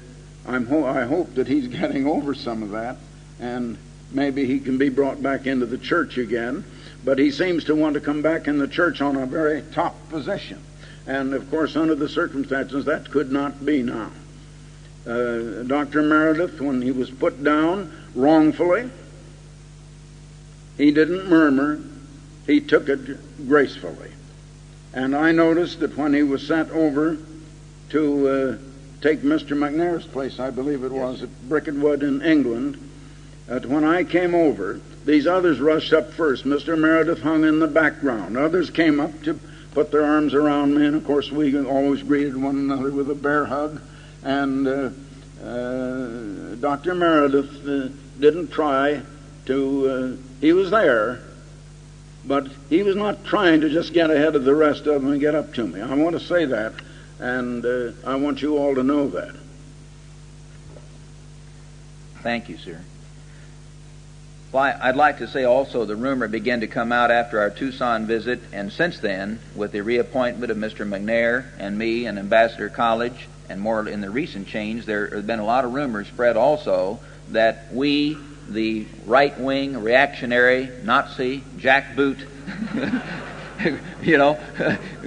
I hope that he's getting over some of that, and maybe he can be brought back into the church again. But he seems to want to come back in the church on a very top position. And, of course, under the circumstances, that could not be now. Dr. Meredith, when he was put down wrongfully, he didn't murmur. He took it gracefully. And I noticed that when he was sent over to take Mr. McNair's place, I believe it was, at Bricketwood in England, that when I came over, these others rushed up first. Mr. Meredith hung in the background. Others came up to put their arms around me, and of course we always greeted one another with a bear hug. And Dr. Meredith didn't try to, he was there, but he was not trying to just get ahead of the rest of them and get up to me. I want to say that, and I want you all to know that. Thank you, sir. Well, I'd like to say also the rumor began to come out after our Tucson visit, and since then, with the reappointment of Mr. McNair and me and Ambassador College, and more in the recent change, there have been a lot of rumors spread also that we, the right-wing, reactionary, Nazi, jackboot,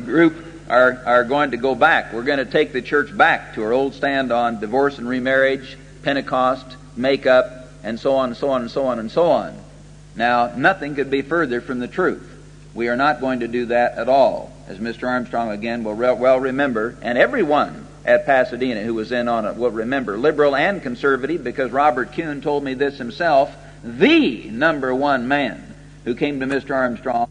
group are going to go back. We're going to take the church back to our old stand on divorce and remarriage, Pentecost, makeup, and so on and so on and so on and so on. Now, nothing could be further from the truth. We are not going to do that at all, as Mr. Armstrong again will well remember, and everyone at Pasadena who was in on it will remember, liberal and conservative, because Robert Kuhn told me this himself, the number one man who came to Mr. Armstrong.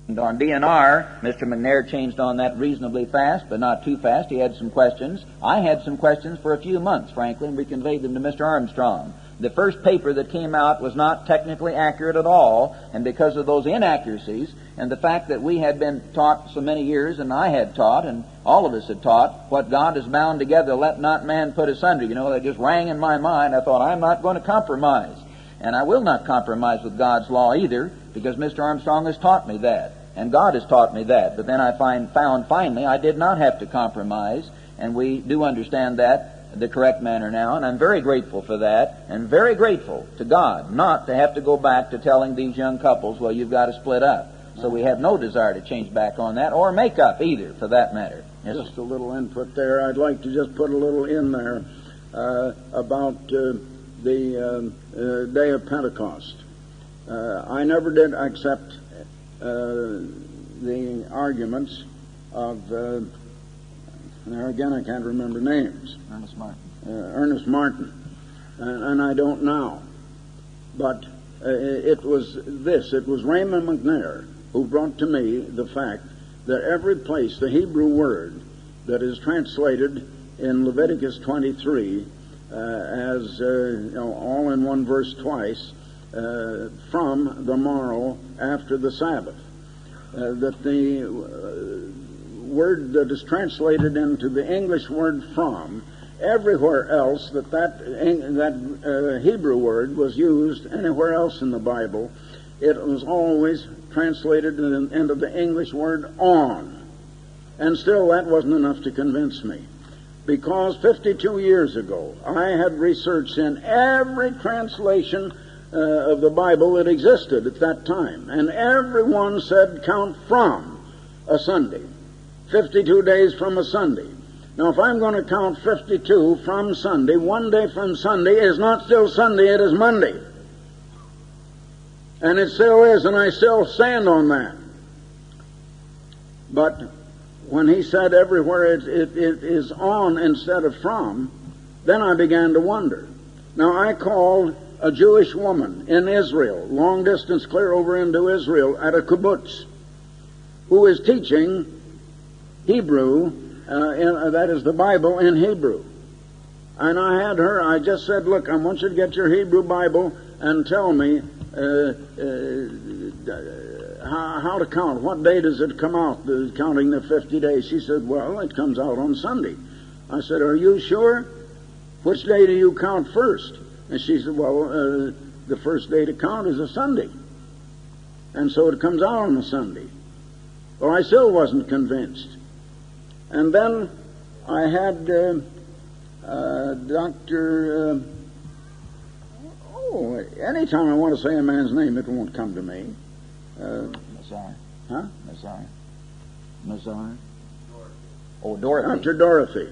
And on DNR, Mr. McNair changed on that reasonably fast, but not too fast. He had some questions. I had some questions for a few months, frankly, and we conveyed them to Mr. Armstrong. The first paper that came out was not technically accurate at all, and because of those inaccuracies and the fact that we had been taught so many years, and I had taught, and all of us had taught, what God has bound together, let not man put asunder. That just rang in my mind. I thought, I'm not going to compromise. And I will not compromise with God's law either, because Mr. Armstrong has taught me that, and God has taught me that. But then I found finally I did not have to compromise, and we do understand that the correct manner now, and I'm very grateful for that, and very grateful to God not to have to go back to telling these young couples, well, you've got to split up. So we have no desire to change back on that, or make up either, for that matter. Yes, just a little input there. I'd like to just put a little in there about the day of Pentecost. I never did accept the arguments of, there again I can't remember names. Ernest Martin. And I don't now. But it was Raymond McNair who brought to me the fact that every place the Hebrew word that is translated in Leviticus 23 as all in one verse twice, from the morrow after the Sabbath, that the word that is translated into the English word from, everywhere else that Hebrew word was used anywhere else in the Bible, it was always translated into the English word on. And still that wasn't enough to convince me. Because 52 years ago, I had researched in every translation of the Bible that existed at that time. And everyone said count from a Sunday. 52 days from a Sunday. Now, if I'm going to count 52 from Sunday, one day from Sunday is not still Sunday, it is Monday. And it still is, and I still stand on that. But when he said everywhere it is on instead of from, then I began to wonder. Now, I called a Jewish woman in Israel, long distance clear over into Israel, at a kibbutz, who is teaching Hebrew, that is the Bible in Hebrew. And I just said, look, I want you to get your Hebrew Bible and tell me how to count. What day does it come out, counting the 50 days? She said, well, it comes out on Sunday. I said, are you sure? Which day do you count first? And she said, well, the first day to count is a Sunday. And so it comes out on a Sunday. Well, I still wasn't convinced. And then I had Dr. Anytime I want to say a man's name, it won't come to me. Mazar. Huh? Mazar. Oh, Dorothy. Dr. Dorothy.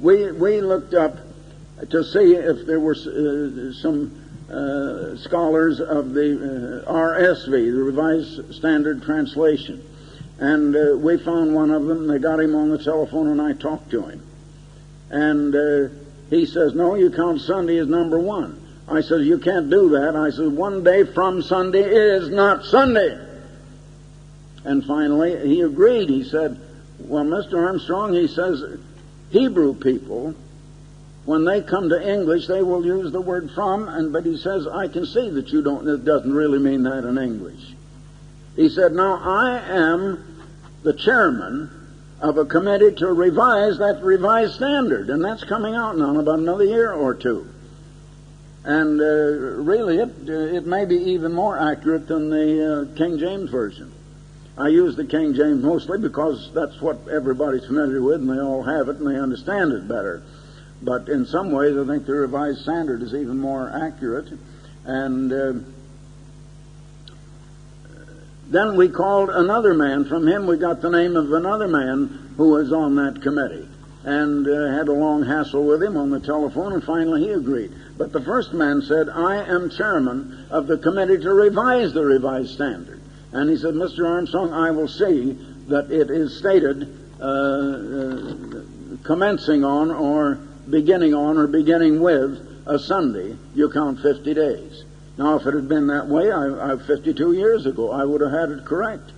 We looked up to see if there were some scholars of the RSV, the Revised Standard Translation. And we found one of them. They got him on the telephone, and I talked to him. And he says, no, you count Sunday as number one. I said, you can't do that. I said, one day from Sunday is not Sunday. And finally, he agreed. He said, well, Mr. Armstrong, he says, Hebrew people, when they come to English, they will use the word from, but he says, I can see that it doesn't really mean that in English. He said, now I am the chairman of a committee to revise that revised standard, and that's coming out now in about another year or two. And really, it may be even more accurate than the King James Version. I use the King James mostly because that's what everybody's familiar with, and they all have it, and they understand it better. But in some ways, I think the Revised Standard is even more accurate. And then we called another man. From him, we got the name of another man who was on that committee, and had a long hassle with him on the telephone, and finally he agreed. But the first man said, I am chairman of the committee to revise the Revised Standard. And he said, Mr. Armstrong, I will see that it is stated commencing on or beginning with a Sunday, you count 50 days. Now, if it had been that way, 52 years ago, I would have had it correct.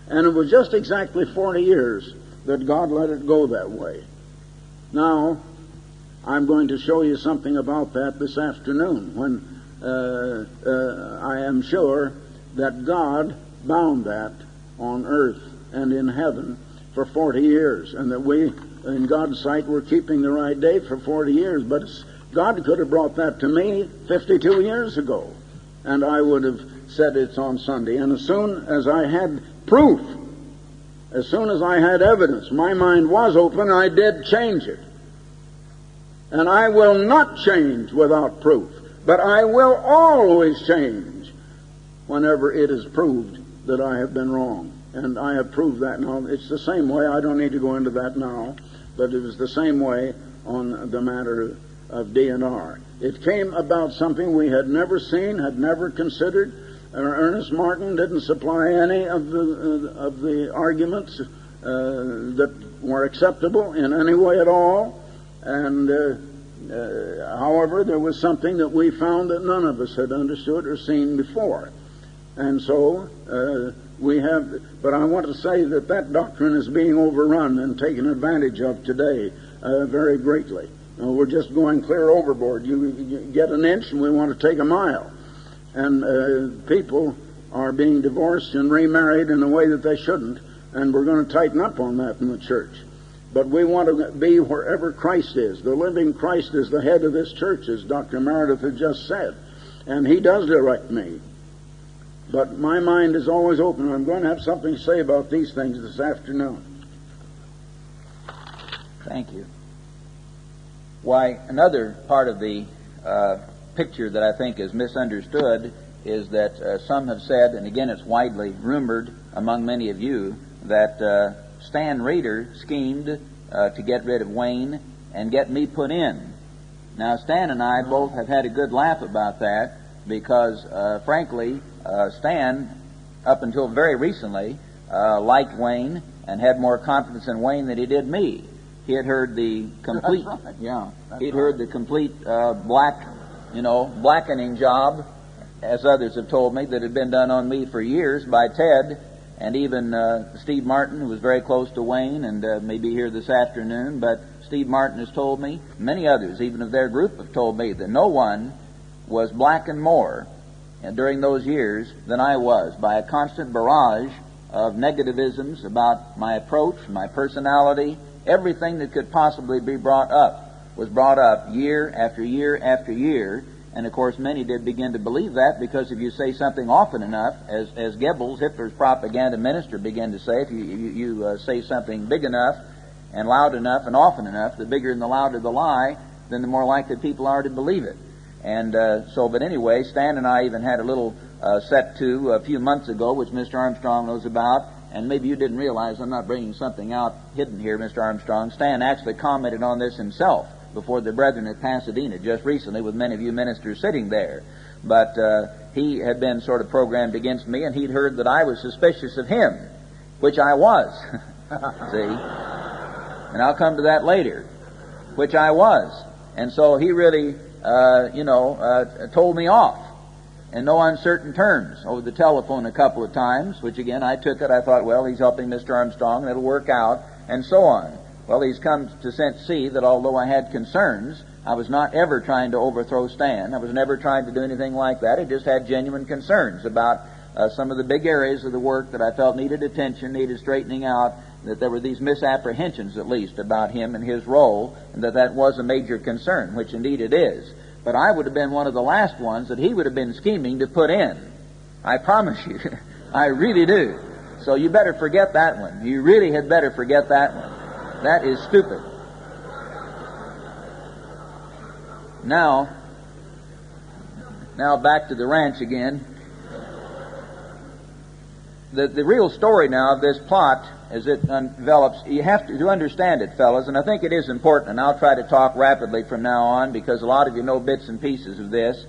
And it was just exactly 40 years that God let it go that way. Now, I'm going to show you something about that this afternoon, when I am sure that God bound that on earth and in heaven for 40 years, and that we, in God's sight, were keeping the right date for 40 years. But God could have brought that to me 52 years ago, and I would have said it's on Sunday. And as soon as I had proof, as soon as I had evidence, my mind was open, I did change it. And I will not change without proof, but I will always change whenever it is proved that I have been wrong. And I have proved that. Now, it's the same way. I don't need to go into that now, but it was the same way on the matter of DNR. It came about something we had never seen, had never considered. Ernest Martin didn't supply any of the arguments that were acceptable in any way at all. And however, there was something that we found that none of us had understood or seen before. And so we have, but I want to say that that doctrine is being overrun and taken advantage of today very greatly. We're just going clear overboard. You get an inch and we want to take a mile. And people are being divorced and remarried in a way that they shouldn't, and we're going to tighten up on that in the church. But we want to be wherever Christ is. The living Christ is the head of this church, as Dr. Meredith had just said, and he does direct me. But my mind is always open. I'm going to have something to say about these things this afternoon. Thank you. Why, another part of the picture that I think is misunderstood is that some have said, and again it's widely rumored among many of you, that Stan Rader schemed to get rid of Wayne and get me put in. Now, Stan and I both have had a good laugh about that because, frankly, Stan, up until very recently, liked Wayne and had more confidence in Wayne than he did me. He had heard the complete, he'd heard the complete blackening job, as others have told me, that had been done on me for years by Ted, and even Steve Martin, who was very close to Wayne and may be here this afternoon. But Steve Martin has told me, many others, even of their group, have told me that no one was blackened more during those years than I was by a constant barrage of negativisms about my approach, my personality. Everything that could possibly be brought up was brought up year after year after year. And of course many did begin to believe that, because if you say something often enough, as Goebbels, Hitler's propaganda minister, began to say, if you say something big enough and loud enough and often enough, the bigger and the louder the lie, then the more likely people are to believe it. And but anyway, Stan and I even had a little set to a few months ago, which Mr. Armstrong knows about. And maybe you didn't realize I'm not bringing something out hidden here, Mr. Armstrong. Stan actually commented on this himself before the brethren at Pasadena just recently, with many of you ministers sitting there. But he had been sort of programmed against me, and he'd heard that I was suspicious of him, which I was. See? And I'll come to that later, which I was. And so he really, told me off in no uncertain terms over the telephone a couple of times, which again I took it. I thought, well, he's helping Mr. Armstrong, and it'll work out, and so on. Well, he's come to see that although I had concerns, I was not ever trying to overthrow Stan. I was never trying to do anything like that. I just had genuine concerns about some of the big areas of the work that I felt needed attention, needed straightening out, that there were these misapprehensions, at least, about him and his role, and that was a major concern, which indeed it is. But I would have been one of the last ones that he would have been scheming to put in. I promise you. I really do. So you better forget that one. You really had better forget that one. That is stupid. Now back to the ranch again. The real story now of this plot, as it develops, you have to understand it, fellas, and I think it is important, and I'll try to talk rapidly from now on, because a lot of you know bits and pieces of this,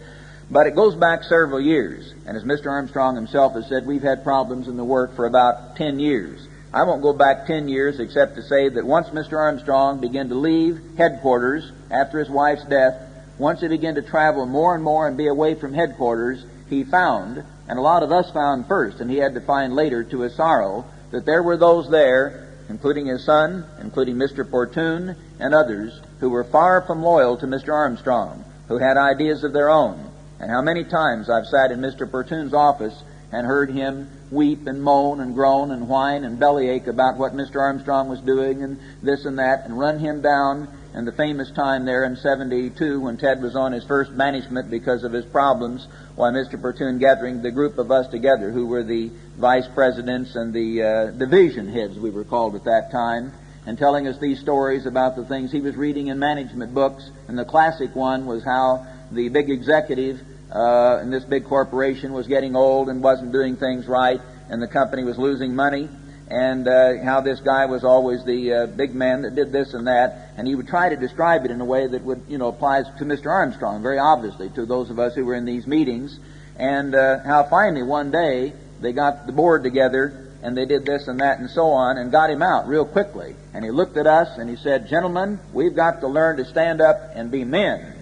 but it goes back several years, and as Mr. Armstrong himself has said, we've had problems in the work for about 10 years. I won't go back 10 years except to say that once Mr. Armstrong began to leave headquarters after his wife's death, once he began to travel more and more and be away from headquarters, he found, and a lot of us found first, and he had to find later to his sorrow, that there were those there, including his son, including Mr. Portune, and others, who were far from loyal to Mr. Armstrong, who had ideas of their own. And how many times I've sat in Mr. Portune's office and heard him weep and moan and groan and whine and bellyache about what Mr. Armstrong was doing and this and that, and run him down. And the famous time there in 72 when Ted was on his first banishment because of his problems, while Mr. Portune gathering the group of us together who were the vice presidents and the division heads, we were called at that time, and telling us these stories about the things he was reading in management books. And the classic one was how the big executive in this big corporation was getting old and wasn't doing things right, and the company was losing money, and how this guy was always the big man that did this and that, and he would try to describe it in a way that would, apply to Mr. Armstrong, very obviously, to those of us who were in these meetings, and how finally one day they got the board together, and they did this and that and so on, and got him out real quickly. And he looked at us and he said, "Gentlemen, we've got to learn to stand up and be men."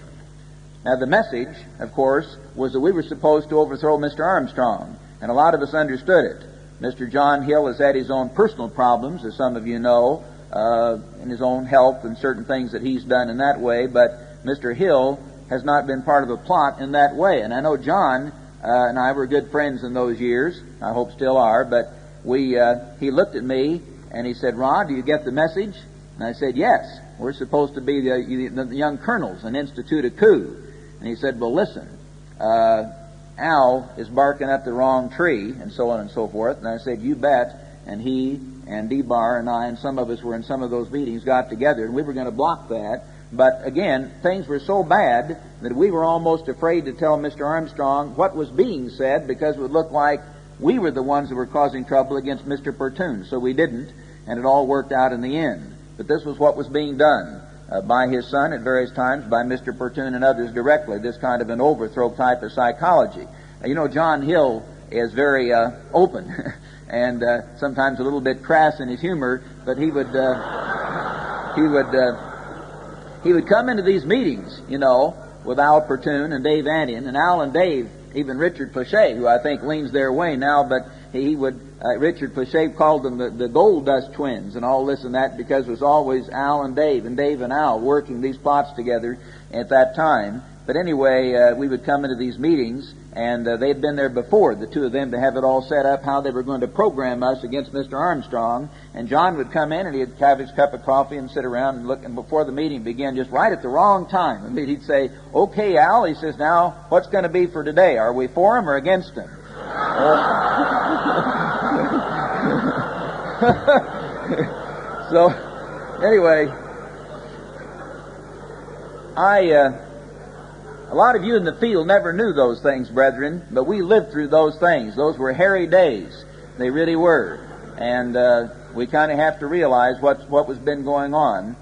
Now the message, of course, was that we were supposed to overthrow Mr. Armstrong, and a lot of us understood it. Mr. John Hill has had his own personal problems, as some of you know, in his own health and certain things that he's done in that way, but Mr. Hill has not been part of a plot in that way. And I know John and I were good friends in those years, I hope still are, but he looked at me and he said, "Rod, do you get the message?" And I said, "Yes, we're supposed to be the young colonels and institute a coup." And he said, "Well, listen, Al is barking up the wrong tree," and so on and so forth. And I said, "You bet." And he and D-Bar and I and some of us were in some of those meetings, got together, and we were going to block that. But again, things were so bad that we were almost afraid to tell Mr. Armstrong what was being said, because it would look like we were the ones that were causing trouble against Mr. Portune. So we didn't, and it all worked out in the end. But this was what was being done by his son at various times, by Mr. Portune and others directly, this kind of an overthrow type of psychology. John Hill is very open and sometimes a little bit crass in his humor, but he would come into these meetings, with Al Portune and Dave Antian, and Al and Dave, even Richard Pochet, who I think leans their way now, but Richard Pochet called them the Gold Dust Twins and all this and that, because it was always Al and Dave and Al working these plots together at that time. But anyway, we would come into these meetings, and they had been there before, the two of them, to have it all set up, how they were going to program us against Mr. Armstrong. And John would come in, and he'd have his cup of coffee and sit around and look, and before the meeting began, just right at the wrong time, and he'd say, "Okay, Al," he says, "now, what's going to be for today? Are we for him or against him?" So, anyway, a lot of you in the field never knew those things, brethren, but we lived through those things. Those were hairy days. They really were. And we kind of have to realize what was been going on,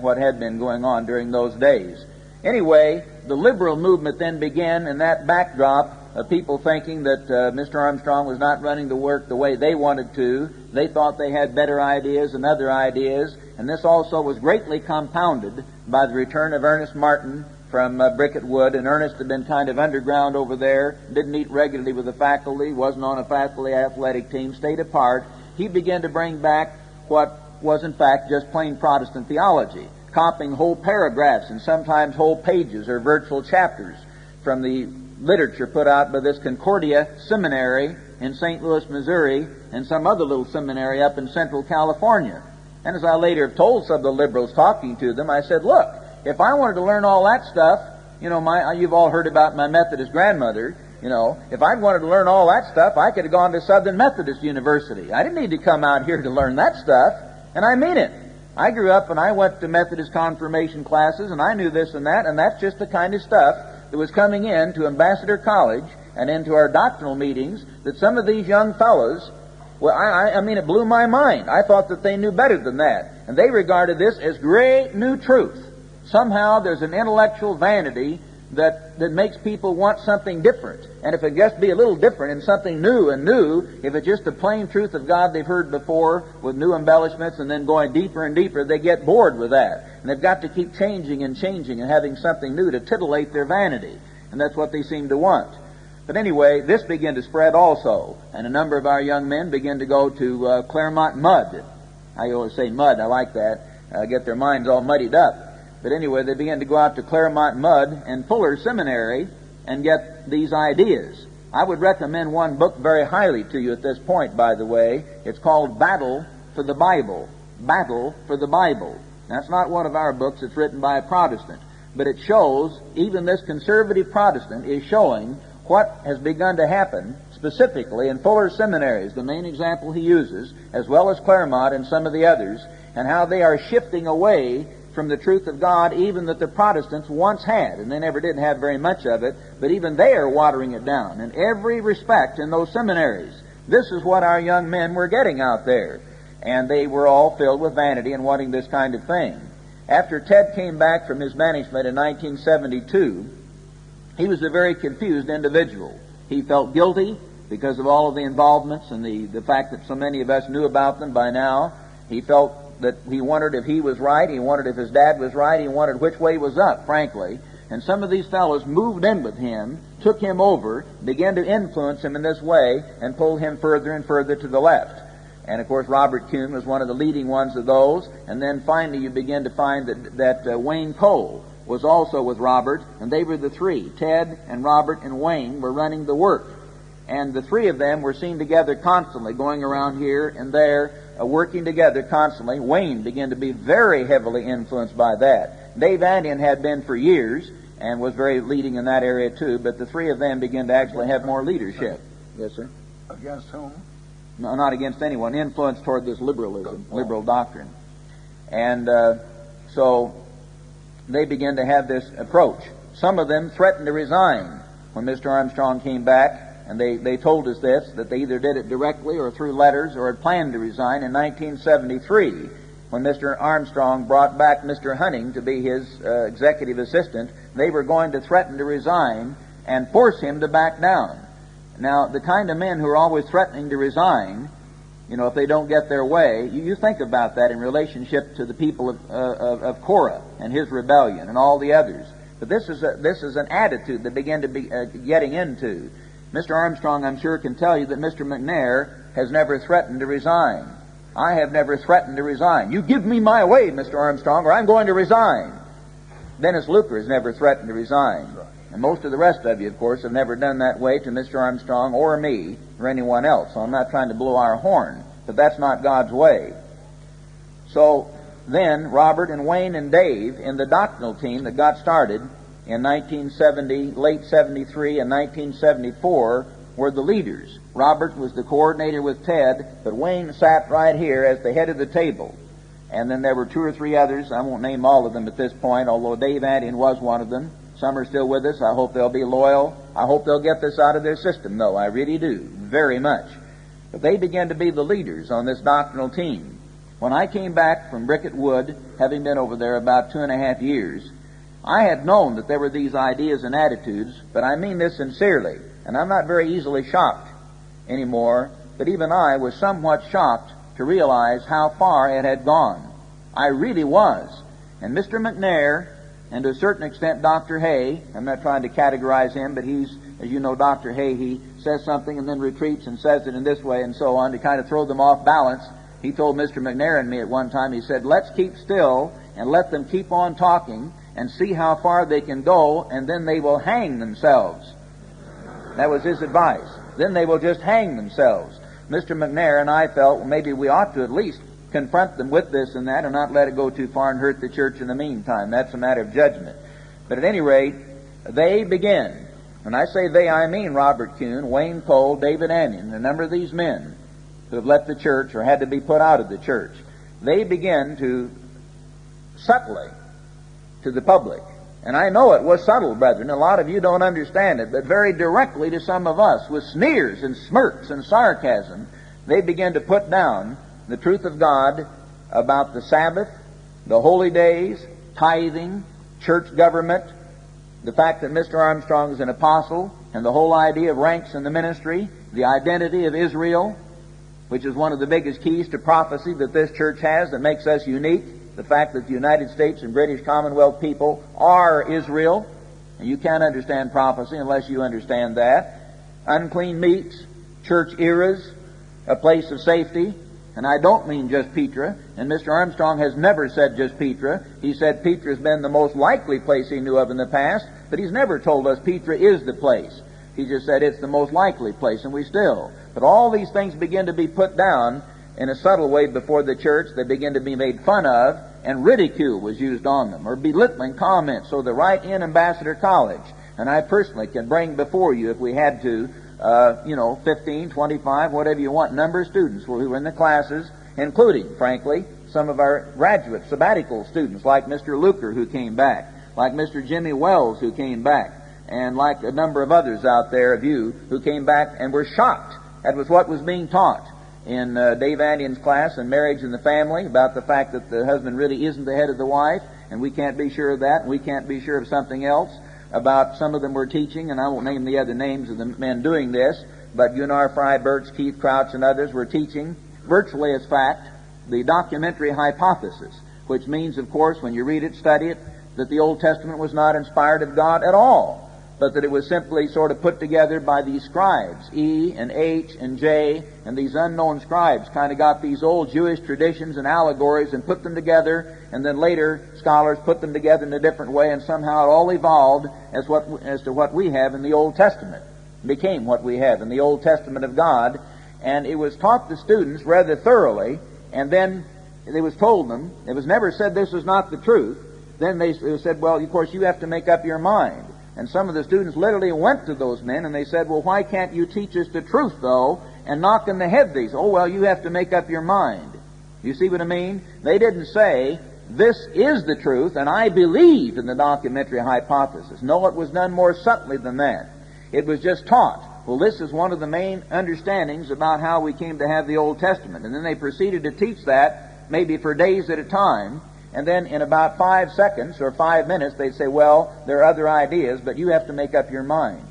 what had been going on during those days. Anyway, the liberal movement then began in that backdrop of people thinking that Mr. Armstrong was not running the work the way they wanted to. They thought they had better ideas and other ideas, and this also was greatly compounded by the return of Ernest Martin from Bricket Wood, and Ernest had been kind of underground over there, didn't meet regularly with the faculty, wasn't on a faculty athletic team, stayed apart. He began to bring back what was in fact just plain Protestant theology, copying whole paragraphs and sometimes whole pages or virtual chapters from the literature put out by this Concordia Seminary in St. Louis, Missouri, and some other little seminary up in Central California. And as I later have told some of the liberals talking to them, I said, "Look, if I wanted to learn all that stuff, you've all heard about my Methodist grandmother, if I'd wanted to learn all that stuff, I could have gone to Southern Methodist University. I didn't need to come out here to learn that stuff." And I mean it. I grew up and I went to Methodist confirmation classes, and I knew this and that's just the kind of stuff that was coming in to Ambassador College and into our doctrinal meetings, that some of these young fellows, well, I mean, it blew my mind. I thought that they knew better than that. And they regarded this as great new truth. Somehow there's an intellectual vanity that makes people want something different. And if it just be a little different and something new and new, if it's just the plain truth of God they've heard before with new embellishments and then going deeper and deeper, they get bored with that. And they've got to keep changing and changing and having something new to titillate their vanity. And that's what they seem to want. But anyway, this began to spread also. And a number of our young men began to go to Claremont Mud. I always say mud, I like that. Get their minds all muddied up. But anyway, they began to go out to Claremont Mud and Fuller Seminary and get these ideas. I would recommend one book very highly to you at this point, by the way. It's called Battle for the Bible. Battle for the Bible. That's not one of our books. It's written by a Protestant. But it shows, even this conservative Protestant is showing what has begun to happen specifically in Fuller seminaries, the main example he uses, as well as Claremont and some of the others, and how they are shifting away from the truth of God, even that the Protestants once had, and they never did have very much of it, but even they are watering it down in every respect in those seminaries. This is what our young men were getting out there, and they were all filled with vanity and wanting this kind of thing. After Ted came back from his banishment in 1972, he was a very confused individual. He felt guilty because of all of the involvements and the fact that so many of us knew about them by now. He felt that he wondered if he was right, he wondered if his dad was right, he wondered which way was up, frankly. And some of these fellows moved in with him, took him over, began to influence him in this way, and pulled him further and further to the left. And of course, Robert Kuhn was one of the leading ones of those. And then finally you begin to find that Wayne Cole was also with Robert, and they were the three. Ted and Robert and Wayne were running the work. And the three of them were seen together constantly, going around here and there, working together constantly. Wayne began to be very heavily influenced by that. Dave Andian had been for years and was very leading in that area too, but the three of them began to actually have more leadership. Yes, sir? Against whom? No, not against anyone. Influence toward this liberalism, liberal doctrine. And so they began to have this approach. Some of them threatened to resign when Mr. Armstrong came back. And they told us this, that they either did it directly or through letters or had planned to resign in 1973 when Mr. Armstrong brought back Mr. Hunting to be his executive assistant. They were going to threaten to resign and force him to back down. Now, the kind of men who are always threatening to resign, you know, if they don't get their way, you think about that in relationship to the people of Korah and his rebellion and all the others. But this is an attitude they began to be getting into. Mr. Armstrong, I'm sure, can tell you that Mr. McNair has never threatened to resign. I have never threatened to resign. You give me my way, Mr. Armstrong, or I'm going to resign. Dennis Luker has never threatened to resign. And most of the rest of you, of course, have never done that way to Mr. Armstrong or me or anyone else. So I'm not trying to blow our horn, but that's not God's way. So then Robert and Wayne and Dave in the doctrinal team that got started in 1970, late 73 and 1974 were the leaders. Robert was the coordinator with Ted, but Wayne sat right here as the head of the table. And then there were two or three others. I won't name all of them at this point, although Dave Andian was one of them. Some are still with us. I hope they'll be loyal. I hope they'll get this out of their system, though. I really do, very much. But they began to be the leaders on this doctrinal team. When I came back from Bricket Wood, having been over there about 2.5 years, I had known that there were these ideas and attitudes, but I mean this sincerely, and I'm not very easily shocked anymore, but even I was somewhat shocked to realize how far it had gone. I really was. And Mr. McNair, and to a certain extent Dr. Hay, I'm not trying to categorize him, but he's, as you know, Dr. Hay, he says something and then retreats and says it in this way and so on to kind of throw them off balance. He told Mr. McNair and me at one time, he said, let's keep still and let them keep on talking and see how far they can go, and then they will hang themselves. That was his advice. Then they will just hang themselves. Mr. McNair and I felt, well, maybe we ought to at least confront them with this and that and not let it go too far and hurt the church in the meantime. That's a matter of judgment. But at any rate, they begin. When I say they, I mean Robert Kuhn, Wayne Cole, David Andian, a number of these men who have left the church or had to be put out of the church. They begin to subtly to the public. And I know it was subtle, brethren. A lot of you don't understand it, but very directly to some of us, with sneers and smirks and sarcasm, they begin to put down the truth of God about the Sabbath, the holy days, tithing, church government, the fact that Mr. Armstrong is an apostle, and the whole idea of ranks in the ministry, the identity of Israel, which is one of the biggest keys to prophecy that this church has that makes us unique, the fact that the United States and British Commonwealth people are Israel, and you can't understand prophecy unless you understand that. Unclean meats, church eras, a place of safety, and I don't mean just Petra, and Mr. Armstrong has never said just Petra. He said Petra's been the most likely place he knew of in the past, but he's never told us Petra is the place. He just said it's the most likely place, and we still. But all these things begin to be put down in a subtle way before the church. They begin to be made fun of, and ridicule was used on them, or belittling comments. So the right in Ambassador College, and I personally can bring before you, if we had to, 15, 25, whatever you want, number of students who were in the classes, including, frankly, some of our graduate sabbatical students, like Mr. Luker, who came back, like Mr. Jimmy Wells, who came back, and like a number of others out there of you who came back and were shocked at what was being taught in Dave Annion's class in Marriage and the Family, about the fact that the husband really isn't the head of the wife, and we can't be sure of that, and we can't be sure of something else. About some of them were teaching, and I won't name the other names of the men doing this, but Gunnar Fry, Birch, Keith Crouch, and others were teaching, virtually as fact, the documentary hypothesis, which means, of course, when you read it, study it, that the Old Testament was not inspired of God at all, but that it was simply sort of put together by these scribes, E and H and J, and these unknown scribes kind of got these old Jewish traditions and allegories and put them together, and then later scholars put them together in a different way, and somehow it all evolved as to what we have in the Old Testament. It became what we have in the Old Testament of God, and it was taught the students rather thoroughly, and then it was told them, it was never said this is not the truth. Then they said, well, of course, you have to make up your mind. And some of the students literally went to those men and they said, well, why can't you teach us the truth, though, and knock in the head these? Oh, well, you have to make up your mind. You see what I mean? They didn't say, this is the truth, and I believe in the documentary hypothesis. No, it was done more subtly than that. It was just taught. Well, this is one of the main understandings about how we came to have the Old Testament. And then they proceeded to teach that, maybe for days at a time. And then in about 5 seconds or 5 minutes, they'd say, well, there are other ideas, but you have to make up your mind.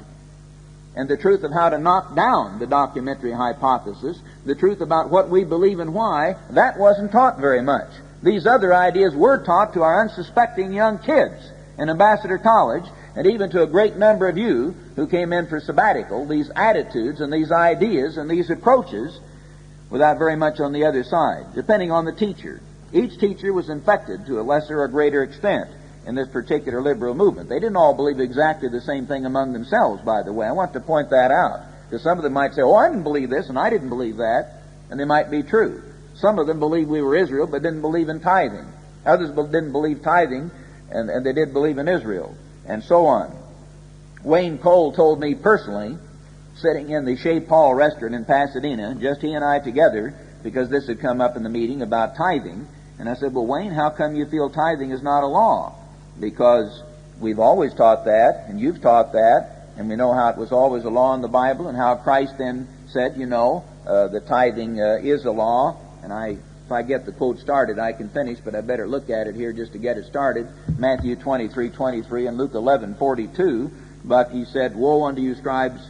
And the truth of how to knock down the documentary hypothesis, the truth about what we believe and why, that wasn't taught very much. These other ideas were taught to our unsuspecting young kids in Ambassador College, and even to a great number of you who came in for sabbatical, these attitudes and these ideas and these approaches, without very much on the other side, depending on the teacher. Each teacher was infected to a lesser or greater extent in this particular liberal movement. They didn't all believe exactly the same thing among themselves, by the way. I want to point that out, because some of them might say, oh, I didn't believe this, and I didn't believe that, and they might be true. Some of them believed we were Israel, but didn't believe in tithing. Others didn't believe tithing, and they did believe in Israel, and so on. Wayne Cole told me personally, sitting in the Chez Paul restaurant in Pasadena, just he and I together, because this had come up in the meeting about tithing, and I said, well, Wayne, how come you feel tithing is not a law? Because we've always taught that, and you've taught that, and we know how it was always a law in the Bible, and how Christ then said, that tithing is a law. And if I get the quote started, I can finish, but I better look at it here just to get it started. Matthew 23:23 and Luke 11:42. But he said, woe unto you, scribes,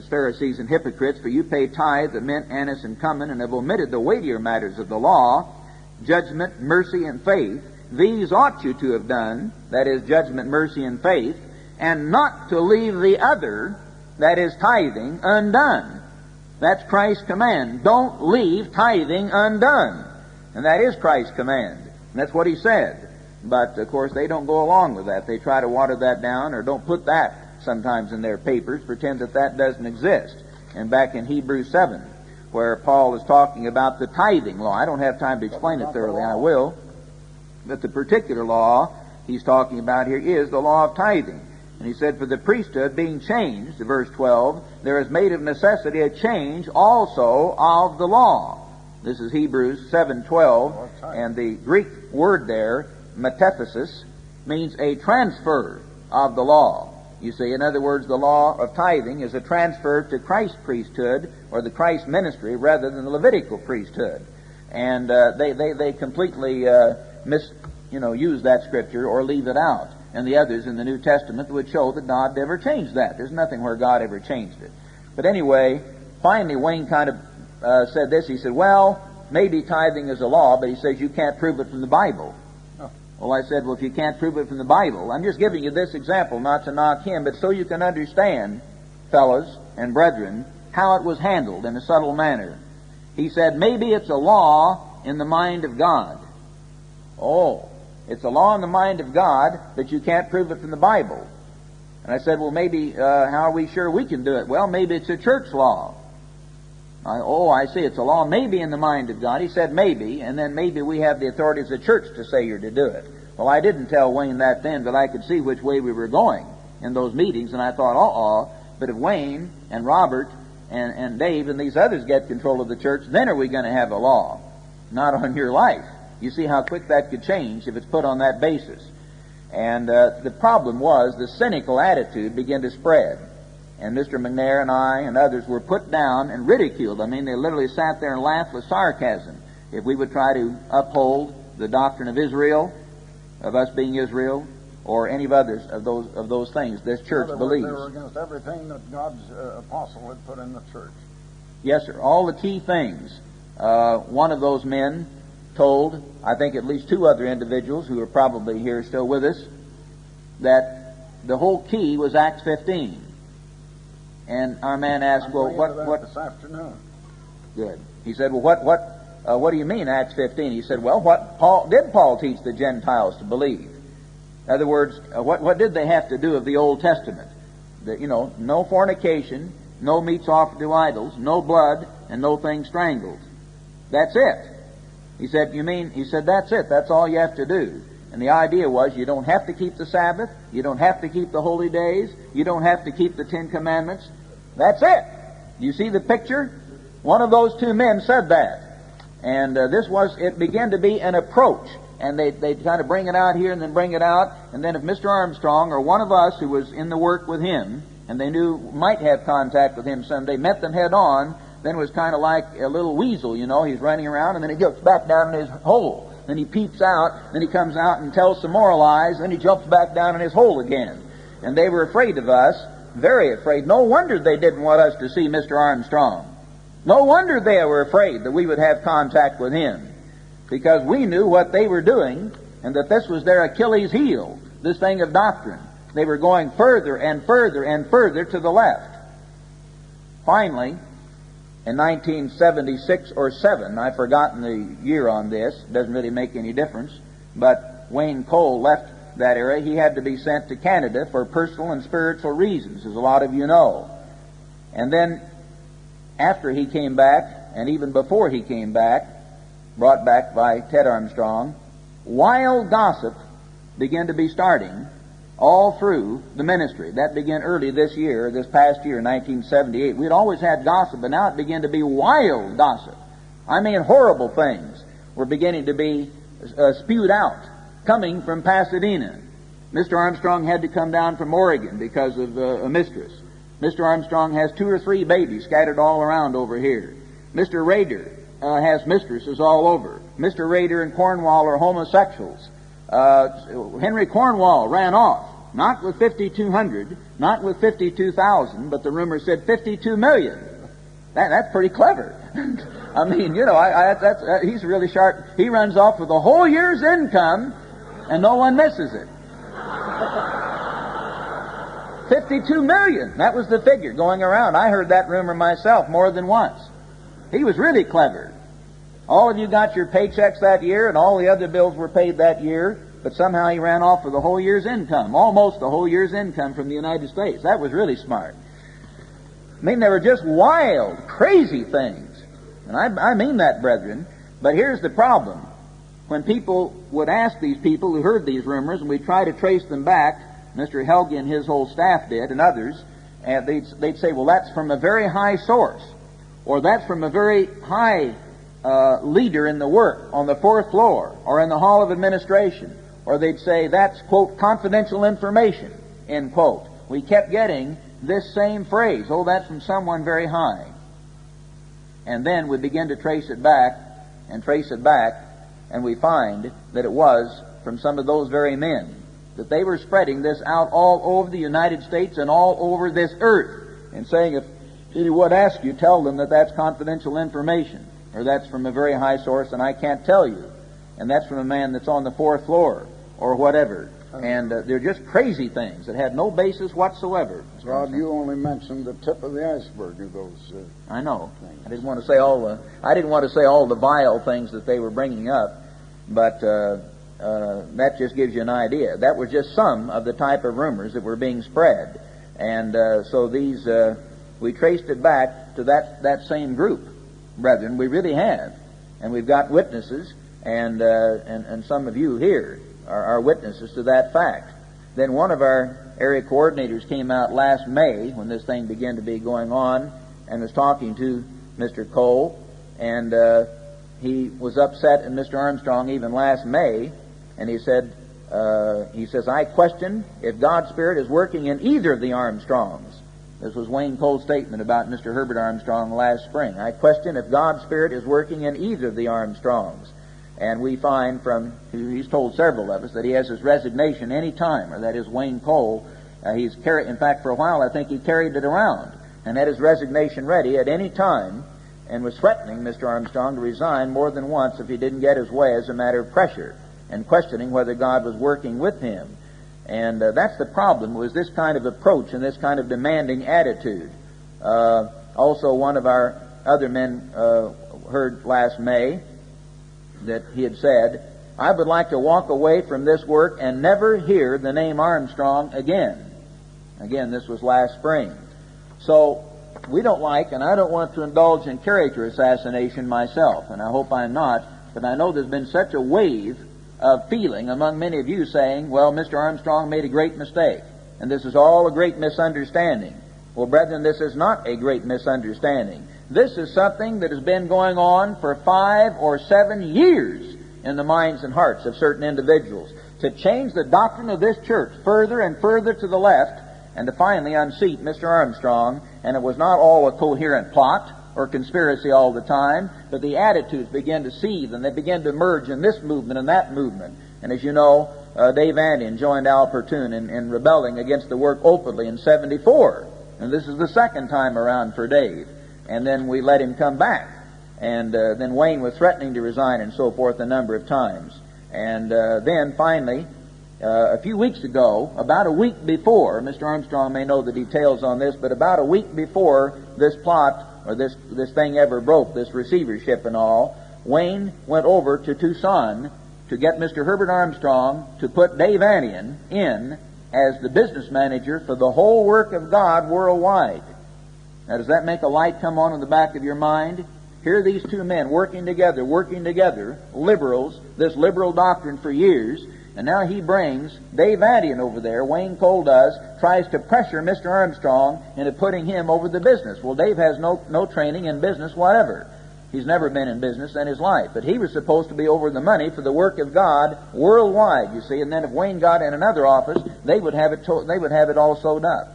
Pharisees, and hypocrites, for you pay tithe of mint, anise, and cumin, and have omitted the weightier matters of the law, judgment, mercy, and faith. These ought you to have done, that is, judgment, mercy, and faith, and not to leave the other, that is, tithing, undone. That's Christ's command. Don't leave tithing undone. And that is Christ's command. And that's what he said. But, of course, they don't go along with that. They try to water that down, or don't put that sometimes in their papers, pretend that that doesn't exist. And back in Hebrews 7, where Paul is talking about the tithing law. I don't have time to explain it thoroughly. I will. But the particular law he's talking about here is the law of tithing. And he said, for the priesthood being changed, verse 12, there is made of necessity a change also of the law. This is Hebrews 7:12, and the Greek word there, metaphysis, means a transfer of the law. You see, in other words, the law of tithing is a transfer to Christ's priesthood, or the Christ ministry, rather than the Levitical priesthood. And they completely use that scripture or leave it out. and the others in the New Testament that would show that God never changed that. There's nothing where God ever changed it. But anyway, finally Wayne kind of said this. He said, well, maybe tithing is a law, but he says you can't prove it from the Bible. Oh. Well, I said, well, if you can't prove it from the Bible, I'm just giving you this example, not to knock him, but so you can understand, fellows and brethren, how it was handled in a subtle manner. He said, maybe it's a law in the mind of God. Oh, it's a law in the mind of God, but you can't prove it from the Bible. And I said, well, maybe, how are we sure we can do it? Well, maybe it's a church law. I see, it's a law maybe in the mind of God. He said maybe, and then maybe we have the authority as a church to say you're to do it. Well, I didn't tell Wayne that then, but I could see which way we were going in those meetings, and I thought, but if Wayne and Robert and Dave and these others get control of the church, then are we going to have a law? Not on your life. You see how quick that could change if it's put on that basis. And the problem was the cynical attitude began to spread. And Mr. McNair and I and others were put down and ridiculed. I mean, they literally sat there and laughed with sarcasm if we would try to uphold the doctrine of Israel, of us being Israel, or any of others of those things this church believes. They were against everything that God's apostle had put in the church. Yes, sir. All the key things. One of those men told, I think at least two other individuals who are probably here still with us, that the whole key was Acts 15. And our man asked, well, what this afternoon. Good. He said, well, what do you mean, Acts 15? He said, well, what did Paul teach the Gentiles to believe? In other words, what did they have to do of the Old Testament? That, no fornication, no meats offered to idols, no blood, and no things strangled. That's it. He said, he said, that's it. That's all you have to do. And the idea was you don't have to keep the Sabbath, you don't have to keep the holy days, you don't have to keep the Ten Commandments. That's it. You see the picture? One of those two men said that. And it began to be an approach. And they'd kind of bring it out here and then bring it out. And then if Mr. Armstrong or one of us who was in the work with him, and they knew might have contact with him someday, met them head on, then it was kind of like a little weasel, He's running around and then he gets back down in his hole. Then he peeps out, then he comes out and tells some more lies, then he jumps back down in his hole again. And they were afraid of us, very afraid. No wonder they didn't want us to see Mr. Armstrong. No wonder they were afraid that we would have contact with him. Because we knew what they were doing, and that this was their Achilles heel, this thing of doctrine. They were going further and further and further to the left. Finally, in 1976 or 7, I've forgotten the year on this, doesn't really make any difference, but Wayne Cole left that area. He had to be sent to Canada for personal and spiritual reasons, as a lot of you know. And then, after he came back, and even before he came back, brought back by Ted Armstrong, wild gossip began to be starting all through the ministry. That began early this past year, 1978. We'd always had gossip, but now it began to be wild gossip. I mean, horrible things were beginning to be spewed out, coming from Pasadena. Mr. Armstrong had to come down from Oregon because of a mistress. Mr. Armstrong has 2 or 3 babies scattered all around over here. Mr. Rader has mistresses all over. Mr. Rader and Cornwall are homosexuals. Henry Cornwall ran off, not with 5,200, not with 52,000, but the rumor said 52 million. That's pretty clever. I mean, he's really sharp. He runs off with a whole year's income, and no one misses it. 52 million. That was the figure going around. I heard that rumor myself more than once. He was really clever. All of you got your paychecks that year, and all the other bills were paid that year, but somehow he ran off with a whole year's income, almost a whole year's income from the United States. That was really smart. I mean, they were just wild, crazy things. And I mean that, brethren. But here's the problem. When people would ask these people who heard these rumors, and we try to trace them back, Mr. Helge and his whole staff did, and others, and they'd say, well, that's from a very high source, or that's from a very high leader in the work on the 4th floor, or in the Hall of Administration, or they'd say, that's, quote, confidential information, end quote. We kept getting this same phrase, oh, that's from someone very high. And then we begin to trace it back, and we find that it was from some of those very men. that they were spreading this out all over the United States and all over this earth, and saying, if anyone asks you, tell them that that's confidential information, or that's from a very high source and I can't tell you, and that's from a man that's on the 4th floor, or whatever. And they're just crazy things that had no basis whatsoever. Rod, you only mentioned the tip of the iceberg of those I know. things. I didn't want to say all the vile things that they were bringing up, but that just gives you an idea. That was just some of the type of rumors that were being spread, and so these we traced it back to that same group, brethren. We really have, and we've got witnesses, and some of you here are witnesses to that fact. Then one of our area coordinators came out last May, when this thing began to be going on, and was talking to Mr. Cole, and he was upset at Mr. Armstrong even last May, and he says, I question if God's Spirit is working in either of the Armstrongs. This was Wayne Cole's statement about Mr. Herbert Armstrong last spring. I question if God's Spirit is working in either of the Armstrongs. And we find from, he's told several of us, that he has his resignation any time, or that is Wayne Cole, he's carried, in fact for a while I think he carried it around, and had his resignation ready at any time, and was threatening Mr. Armstrong to resign more than once if he didn't get his way as a matter of pressure, and questioning whether God was working with him. And that's the problem, was this kind of approach and this kind of demanding attitude. Also, one of our other men heard last May that he had said, I would like to walk away from this work and never hear the name Armstrong again. Again, this was last spring. So we don't like, and I don't want to indulge in character assassination myself, and I hope I'm not, but I know there's been such a wave of feeling among many of you saying, well, Mr. Armstrong made a great mistake, and this is all a great misunderstanding. Well, brethren, this is not a great misunderstanding. This is something that has been going on for 5 or 7 years in the minds and hearts of certain individuals, to change the doctrine of this church further and further to the left, and to finally unseat Mr. Armstrong. And it was not all a coherent plot or conspiracy all the time, but the attitudes began to seethe, and they began to merge in this movement and that movement. And as you know, Dave Andian joined Al Pertune in rebelling against the work openly in 74. And this is the second time around for Dave. And then we let him come back. And then Wayne was threatening to resign and so forth a number of times. And then finally, a few weeks ago, about a week before, Mr. Armstrong may know the details on this, but about a week before this plot, or this thing ever broke, this receivership and all, Wayne went over to Tucson to get Mr. Herbert Armstrong to put Dave Andian in as the business manager for the whole work of God worldwide. Now, does that make a light come on in the back of your mind? Here are these two men working together, liberals, this liberal doctrine for years, and now he brings Dave Andian over there, Wayne Cole does, tries to pressure Mr. Armstrong into putting him over the business. Well, Dave has no training in business whatever. He's never been in business in his life, but he was supposed to be over the money for the work of God worldwide, you see, and then if Wayne got in another office, they would have it all sewed up.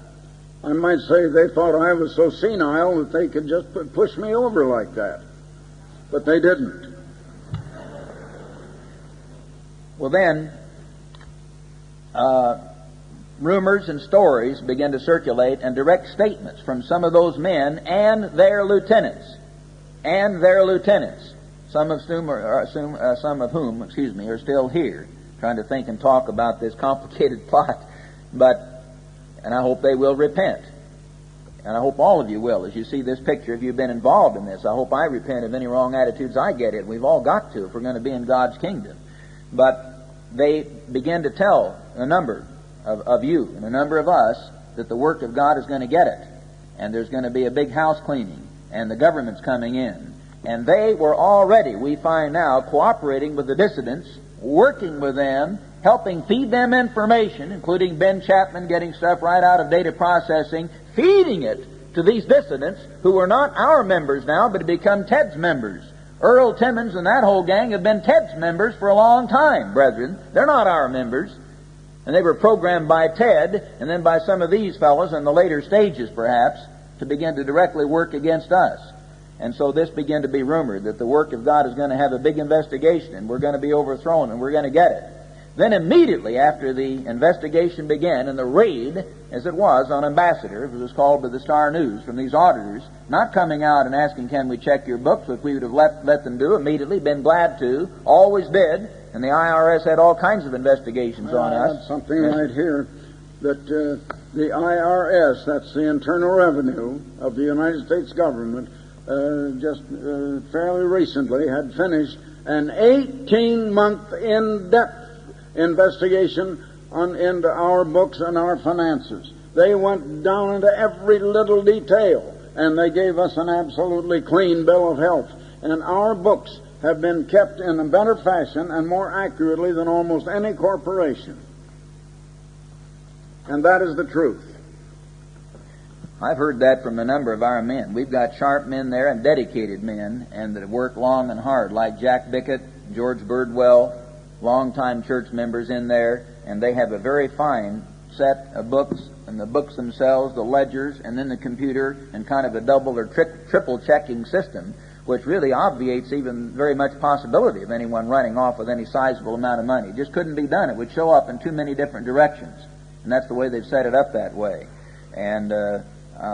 I might say they thought I was so senile that they could just push me over like that. But they didn't. Well then, rumors and stories began to circulate, and direct statements from some of those men and their lieutenants. Some of whom are still here, trying to think and talk about this complicated plot. And I hope they will repent. And I hope all of you will, as you see this picture, if you've been involved in this. I hope I repent of any wrong attitudes I get in. We've all got to if we're going to be in God's kingdom. But they begin to tell a number of you and a number of us that the work of God is going to get it. And there's going to be a big house cleaning. And the government's coming in. And they were already, we find now, cooperating with the dissidents, working with them, helping feed them information, including Ben Chapman getting stuff right out of data processing, feeding it to these dissidents who are not our members now, but have become Ted's members. Earl Timmons and that whole gang have been Ted's members for a long time, brethren. They're not our members. And they were programmed by Ted, and then by some of these fellows in the later stages, perhaps, to begin to directly work against us. And so this began to be rumored that the work of God is going to have a big investigation, and we're going to be overthrown, and we're going to get it. Then immediately after the investigation began and the raid, as it was on Ambassador, it was called by the Star News, from these auditors, not coming out and asking, can we check your books, which we would have let them do immediately, been glad to, always did, and the IRS had all kinds of investigations on us. I have something right here that the IRS, that's the Internal Revenue of the United States government, just fairly recently had finished an 18-month in-depth investigation into our books and our finances. They went down into every little detail, and they gave us an absolutely clean bill of health. And our books have been kept in a better fashion and more accurately than almost any corporation. And that is the truth. I've heard that from a number of our men. We've got sharp men there and dedicated men, and that work long and hard, like Jack Bickett, George Birdwell, long-time church members in there, and they have a very fine set of books, and the books themselves, the ledgers, and then the computer, and kind of a double or triple checking system, which really obviates even very much possibility of anyone running off with any sizable amount of money. It just couldn't be done. It would show up in too many different directions, and that's the way they've set it up that way. And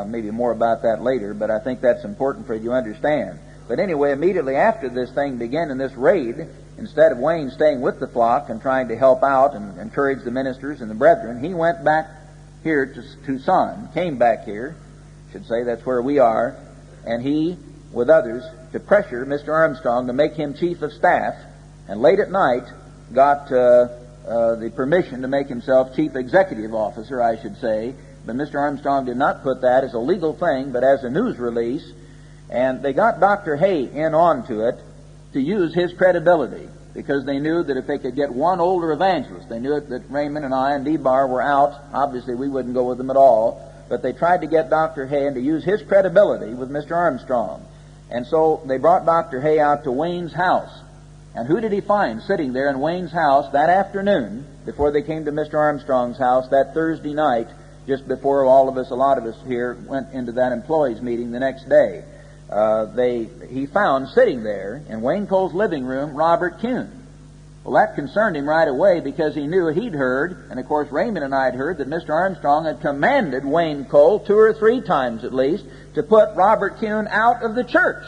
maybe more about that later, but I think that's important for you to understand. But anyway, immediately after this thing began in this raid, instead of Wayne staying with the flock and trying to help out and encourage the ministers and the brethren, he went back here to Tucson, came back here, should say that's where we are, and he, with others, to pressure Mr. Armstrong to make him chief of staff, and late at night got the permission to make himself chief executive officer, I should say. But Mr. Armstrong did not put that as a legal thing, but as a news release, and they got Dr. Hay in onto it to use his credibility, because they knew that if they could get one older evangelist, they knew that Raymond and I and DeBar were out. Obviously, we wouldn't go with them at all, but they tried to get Dr. Hay in to use his credibility with Mr. Armstrong. And so they brought Dr. Hay out to Wayne's house. And who did he find sitting there in Wayne's house that afternoon, before they came to Mr. Armstrong's house that Thursday night, just before a lot of us here went into that employees meeting the next day? He found sitting there in Wayne Cole's living room Robert Kuhn. Well, that concerned him right away, because he knew he'd heard, and of course Raymond and I had heard, that Mr. Armstrong had commanded Wayne Cole 2 or 3 times at least to put Robert Kuhn out of the church.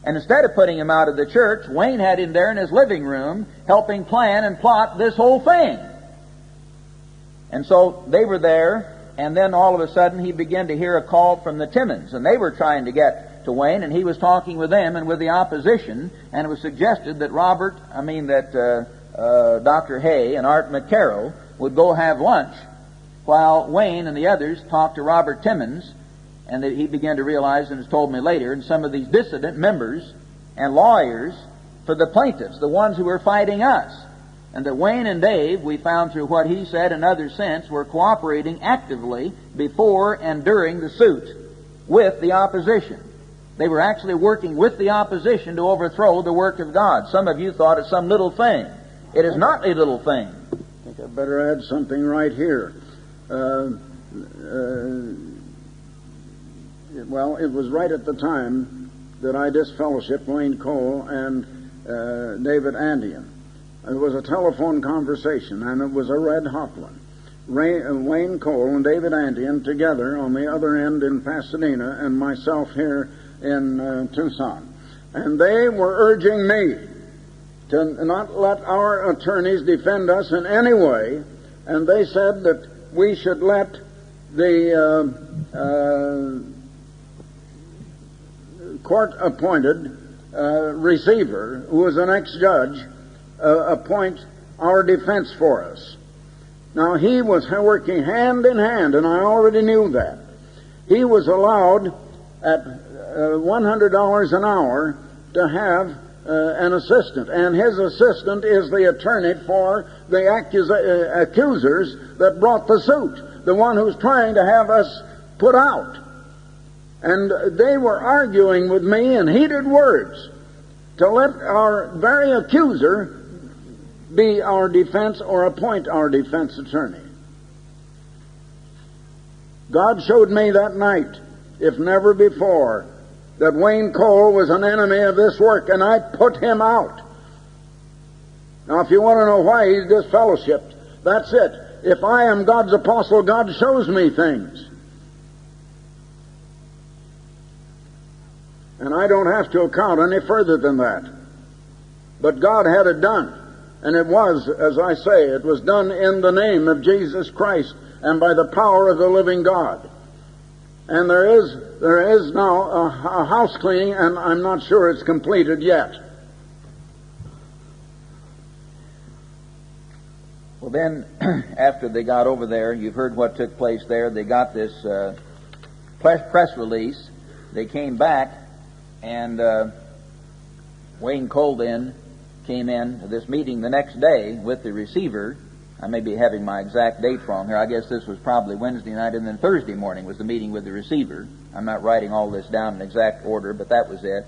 And instead of putting him out of the church, Wayne had him there in his living room helping plan and plot this whole thing. And so they were there, and then all of a sudden he began to hear a call from the Timmons, and they were trying to get to Wayne, and he was talking with them and with the opposition, and it was suggested that Dr. Hay and Art McCarroll would go have lunch while Wayne and the others talked to Robert Timmons, and that he began to realize, and has told me later, and some of these dissident members and lawyers for the plaintiffs, the ones who were fighting us, and that Wayne and Dave, we found through what he said and others since, were cooperating actively before and during the suit with the opposition. They were actually working with the opposition to overthrow the work of God. Some of you thought it's some little thing. It is not a little thing. I think I'd better add something right here. Well, it was right at the time that I disfellowshipped Wayne Cole and David Andian. It was a telephone conversation, and it was a red-hot one. Wayne Cole and David Andian together on the other end in Pasadena, and myself here in Tucson. And they were urging me to not let our attorneys defend us in any way, and they said that we should let the court-appointed receiver, who was an ex-judge, appoint our defense for us. Now, he was working hand in hand, and I already knew that. He was allowed at $100 an hour to have an assistant, and his assistant is the attorney for the accusers that brought the suit, the one who's trying to have us put out. And they were arguing with me in heated words to let our very accuser be our defense or appoint our defense attorney. God showed me that night, if never before, that Wayne Cole was an enemy of this work, and I put him out. Now, if you want to know why he's disfellowshipped, that's it. If I am God's apostle, God shows me things. And I don't have to account any further than that. But God had it done. And it was, as I say, it was done in the name of Jesus Christ and by the power of the living God. And there is now a house cleaning, and I'm not sure it's completed yet. Well, then, after they got over there, you've heard what took place there. They got this press release. They came back, and Wayne Cole then came in to this meeting the next day with the receiver. I may be having my exact date wrong here. I guess this was probably Wednesday night, and then Thursday morning was the meeting with the receiver. I'm not writing all this down in exact order, but that was it.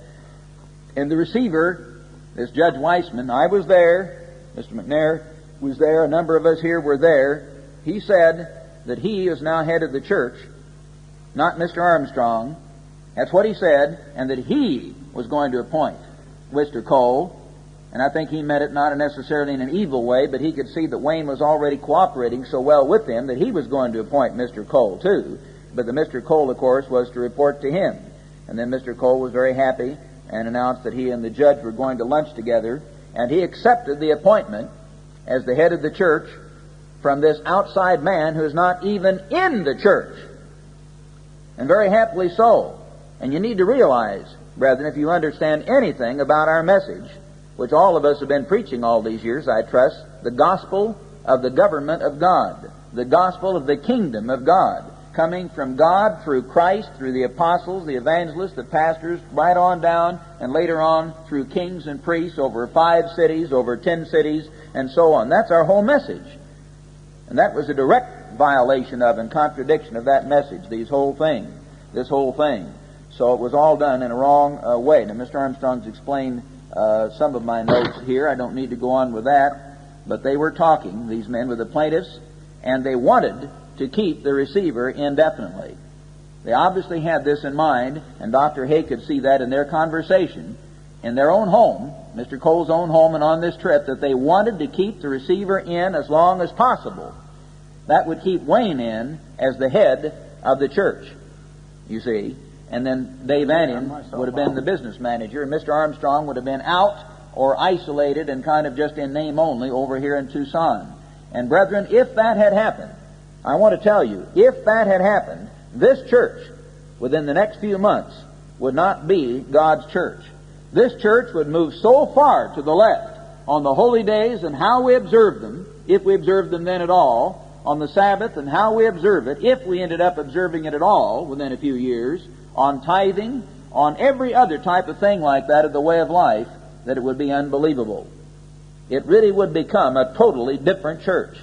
And the receiver, this Judge Weissman, I was there, Mr. McNair was there, a number of us here were there. He said that he is now head of the church, not Mr. Armstrong. That's what he said, and that he was going to appoint Mr. Cole. And I think he meant it not necessarily in an evil way, but he could see that Wayne was already cooperating so well with him that he was going to appoint Mr. Cole too. But the Mr. Cole, of course, was to report to him. And then Mr. Cole was very happy and announced that he and the judge were going to lunch together. And he accepted the appointment as the head of the church from this outside man who is not even in the church. And very happily so. And you need to realize, brethren, if you understand anything about our message, which all of us have been preaching all these years, I trust, the gospel of the government of God, the gospel of the kingdom of God, coming from God through Christ, through the apostles, the evangelists, the pastors, right on down, and later on through kings and priests over 5 cities, over 10 cities, and so on. That's our whole message. And that was a direct violation of and contradiction of that message, this whole thing. So it was all done in a wrong way. Now, Mr. Armstrong's explained some of my notes here. I don't need to go on with that. But they were talking, these men, with the plaintiffs, and they wanted to keep the receiver indefinitely. They obviously had this in mind, and Dr. Hay could see that in their conversation, in their own home, Mr. Cole's own home, and on this trip, that they wanted to keep the receiver in as long as possible. That would keep Wayne in as the head of the church, you see. And then Dave Annion would have been the business manager, and Mr. Armstrong would have been out or isolated and kind of just in name only over here in Tucson. And brethren, if that had happened, I want to tell you, if that had happened, this church, within the next few months, would not be God's church. This church would move so far to the left on the holy days and how we observe them, if we observe them then at all, on the Sabbath and how we observe it, if we ended up observing it at all within a few years, on tithing, on every other type of thing like that of the way of life, that it would be unbelievable. It really would become a totally different church.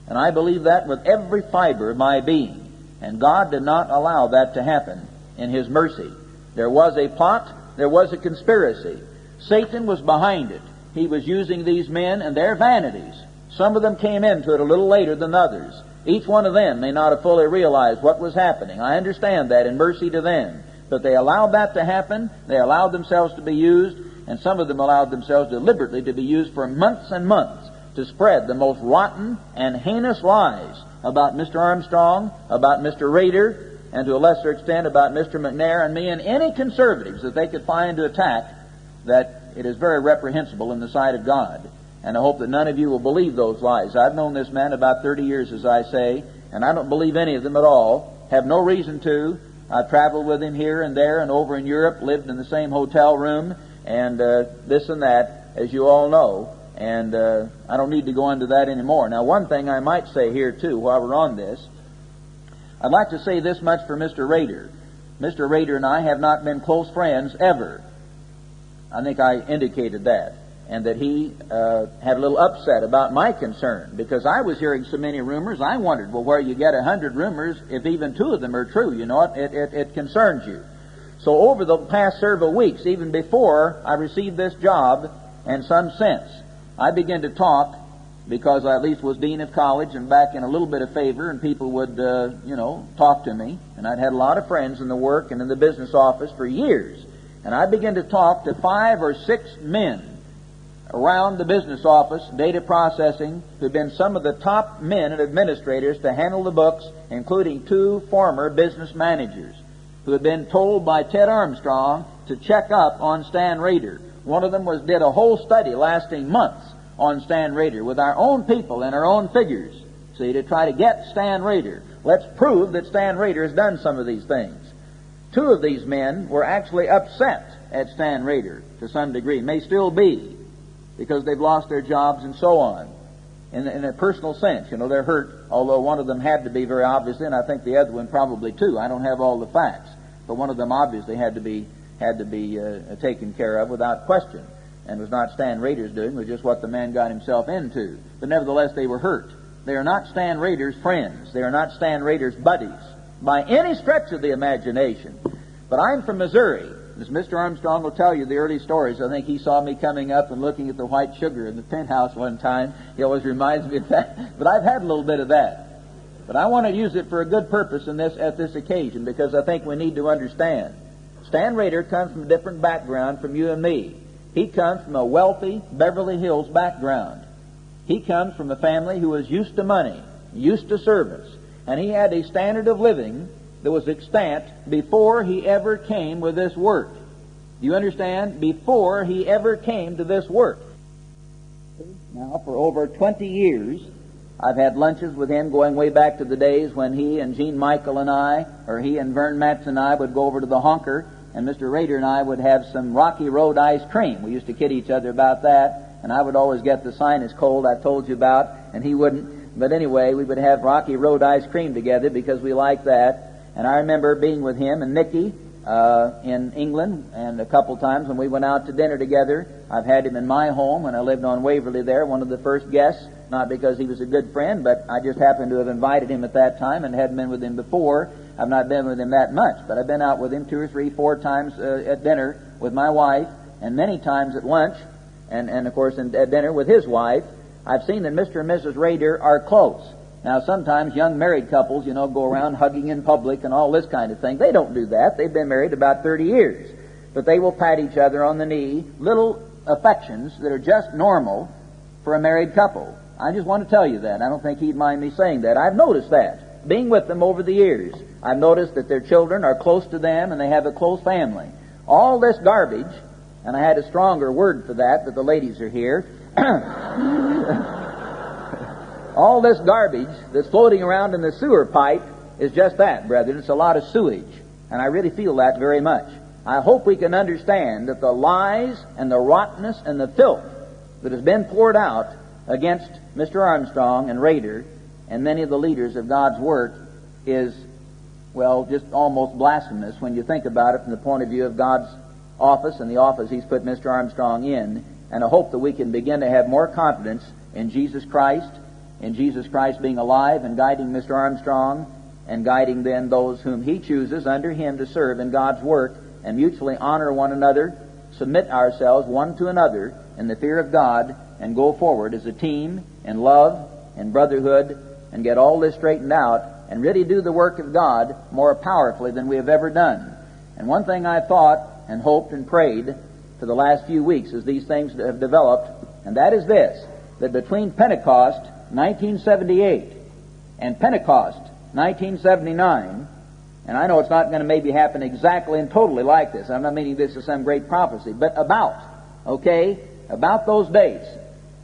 And I believe that with every fiber of my being. And God did not allow that to happen in His mercy. There was a plot, there was a conspiracy. Satan was behind it. He was using these men and their vanities. Some of them came into it a little later than others. Each one of them may not have fully realized what was happening. I understand that, in mercy to them. But they allowed that to happen. They allowed themselves to be used, and some of them allowed themselves deliberately to be used for months and months to spread the most rotten and heinous lies about Mr. Armstrong, about Mr. Rader, and to a lesser extent about Mr. McNair and me, and any conservatives that they could find to attack. That it is very reprehensible in the sight of God. And I hope that none of you will believe those lies. I've known this man about 30 years, as I say, and I don't believe any of them at all. Have no reason to. I've traveled with him here and there and over in Europe, lived in the same hotel room, and this and that, as you all know. And I don't need to go into that anymore. Now, one thing I might say here, too, while we're on this, I'd like to say this much for Mr. Rader. Mr. Rader and I have not been close friends ever. I think I indicated that. And that he had a little upset about my concern, because I was hearing so many rumors. I wondered, well, where you get 100 rumors, if even 2 of them are true, you know, it concerns you. So over the past several weeks, even before I received this job, and some since, I began to talk, because I at least was dean of college and back in a little bit of favor, and people would, talk to me. And I'd had a lot of friends in the work and in the business office for years. And I began to talk to 5 or 6 men around the business office, data processing, who've been some of the top men and administrators to handle the books, including 2 former business managers, who had been told by Ted Armstrong to check up on Stan Rader. One of them did a whole study lasting months on Stan Rader with our own people and our own figures, see, to try to get Stan Rader. Let's prove that Stan Rader has done some of these things. 2 of these men were actually upset at Stan Rader to some degree, may still be, because they've lost their jobs and so on. In a personal sense, they're hurt, although one of them had to be very obviously, and I think the other one probably too. I don't have all the facts, but one of them obviously had to be taken care of without question. And it was not Stan Rader's doing, it was just what the man got himself into. But nevertheless, they were hurt. They are not Stan Rader's friends. They are not Stan Rader's buddies by any stretch of the imagination. But I'm from Missouri. As Mr. Armstrong will tell you the early stories, I think he saw me coming up and looking at the white sugar in the penthouse one time. He always reminds me of that. But I've had a little bit of that. But I want to use it for a good purpose at this occasion, because I think we need to understand. Stan Rader comes from a different background from you and me. He comes from a wealthy Beverly Hills background. He comes from a family who was used to money, used to service, and he had a standard of living that was extant before he ever came with this work. Do you understand? Before he ever came to this work. Now, for over 20 years, I've had lunches with him going way back to the days when he and Gene Michael and I, or he and Vern Matz and I would go over to the Honker, and Mr. Rader and I would have some Rocky Road ice cream. We used to kid each other about that, and I would always get the sinus cold I told you about, and he wouldn't. But anyway, we would have Rocky Road ice cream together because we liked that. And I remember being with him and Nicky in England, and a couple times when we went out to dinner together. I've had him in my home when I lived on Waverly there, one of the first guests, not because he was a good friend, but I just happened to have invited him at that time and hadn't been with him before. I've not been with him that much, but I've been out with him 2 or 3, 4 times at dinner with my wife, and many times at lunch, and of course at dinner with his wife. I've seen that Mr. and Mrs. Rader are close. Now, sometimes young married couples, go around hugging in public and all this kind of thing. They don't do that. They've been married about 30 years. But they will pat each other on the knee, little affections that are just normal for a married couple. I just want to tell you that. I don't think he'd mind me saying that. I've noticed that, being with them over the years. I've noticed that their children are close to them and they have a close family. All this garbage, and I had a stronger word for that, but the ladies are here. All this garbage that's floating around in the sewer pipe is just that, brethren. It's a lot of sewage. And I really feel that very much. I hope we can understand that the lies and the rottenness and the filth that has been poured out against Mr. Armstrong and Rader and many of the leaders of God's work is, well, just almost blasphemous when you think about it from the point of view of God's office and the office He's put Mr. Armstrong in. And I hope that we can begin to have more confidence in Jesus Christ being alive and guiding Mr. Armstrong and guiding then those whom He chooses under Him to serve in God's work, and mutually honor one another, submit ourselves one to another in the fear of God, and go forward as a team in love and brotherhood and get all this straightened out and really do the work of God more powerfully than we have ever done. And one thing I thought and hoped and prayed for the last few weeks as these things have developed, and that is this, that between Pentecost 1978 and Pentecost 1979, and I know it's not going to maybe happen exactly and totally like this. I'm not meaning this as some great prophecy, but about those dates,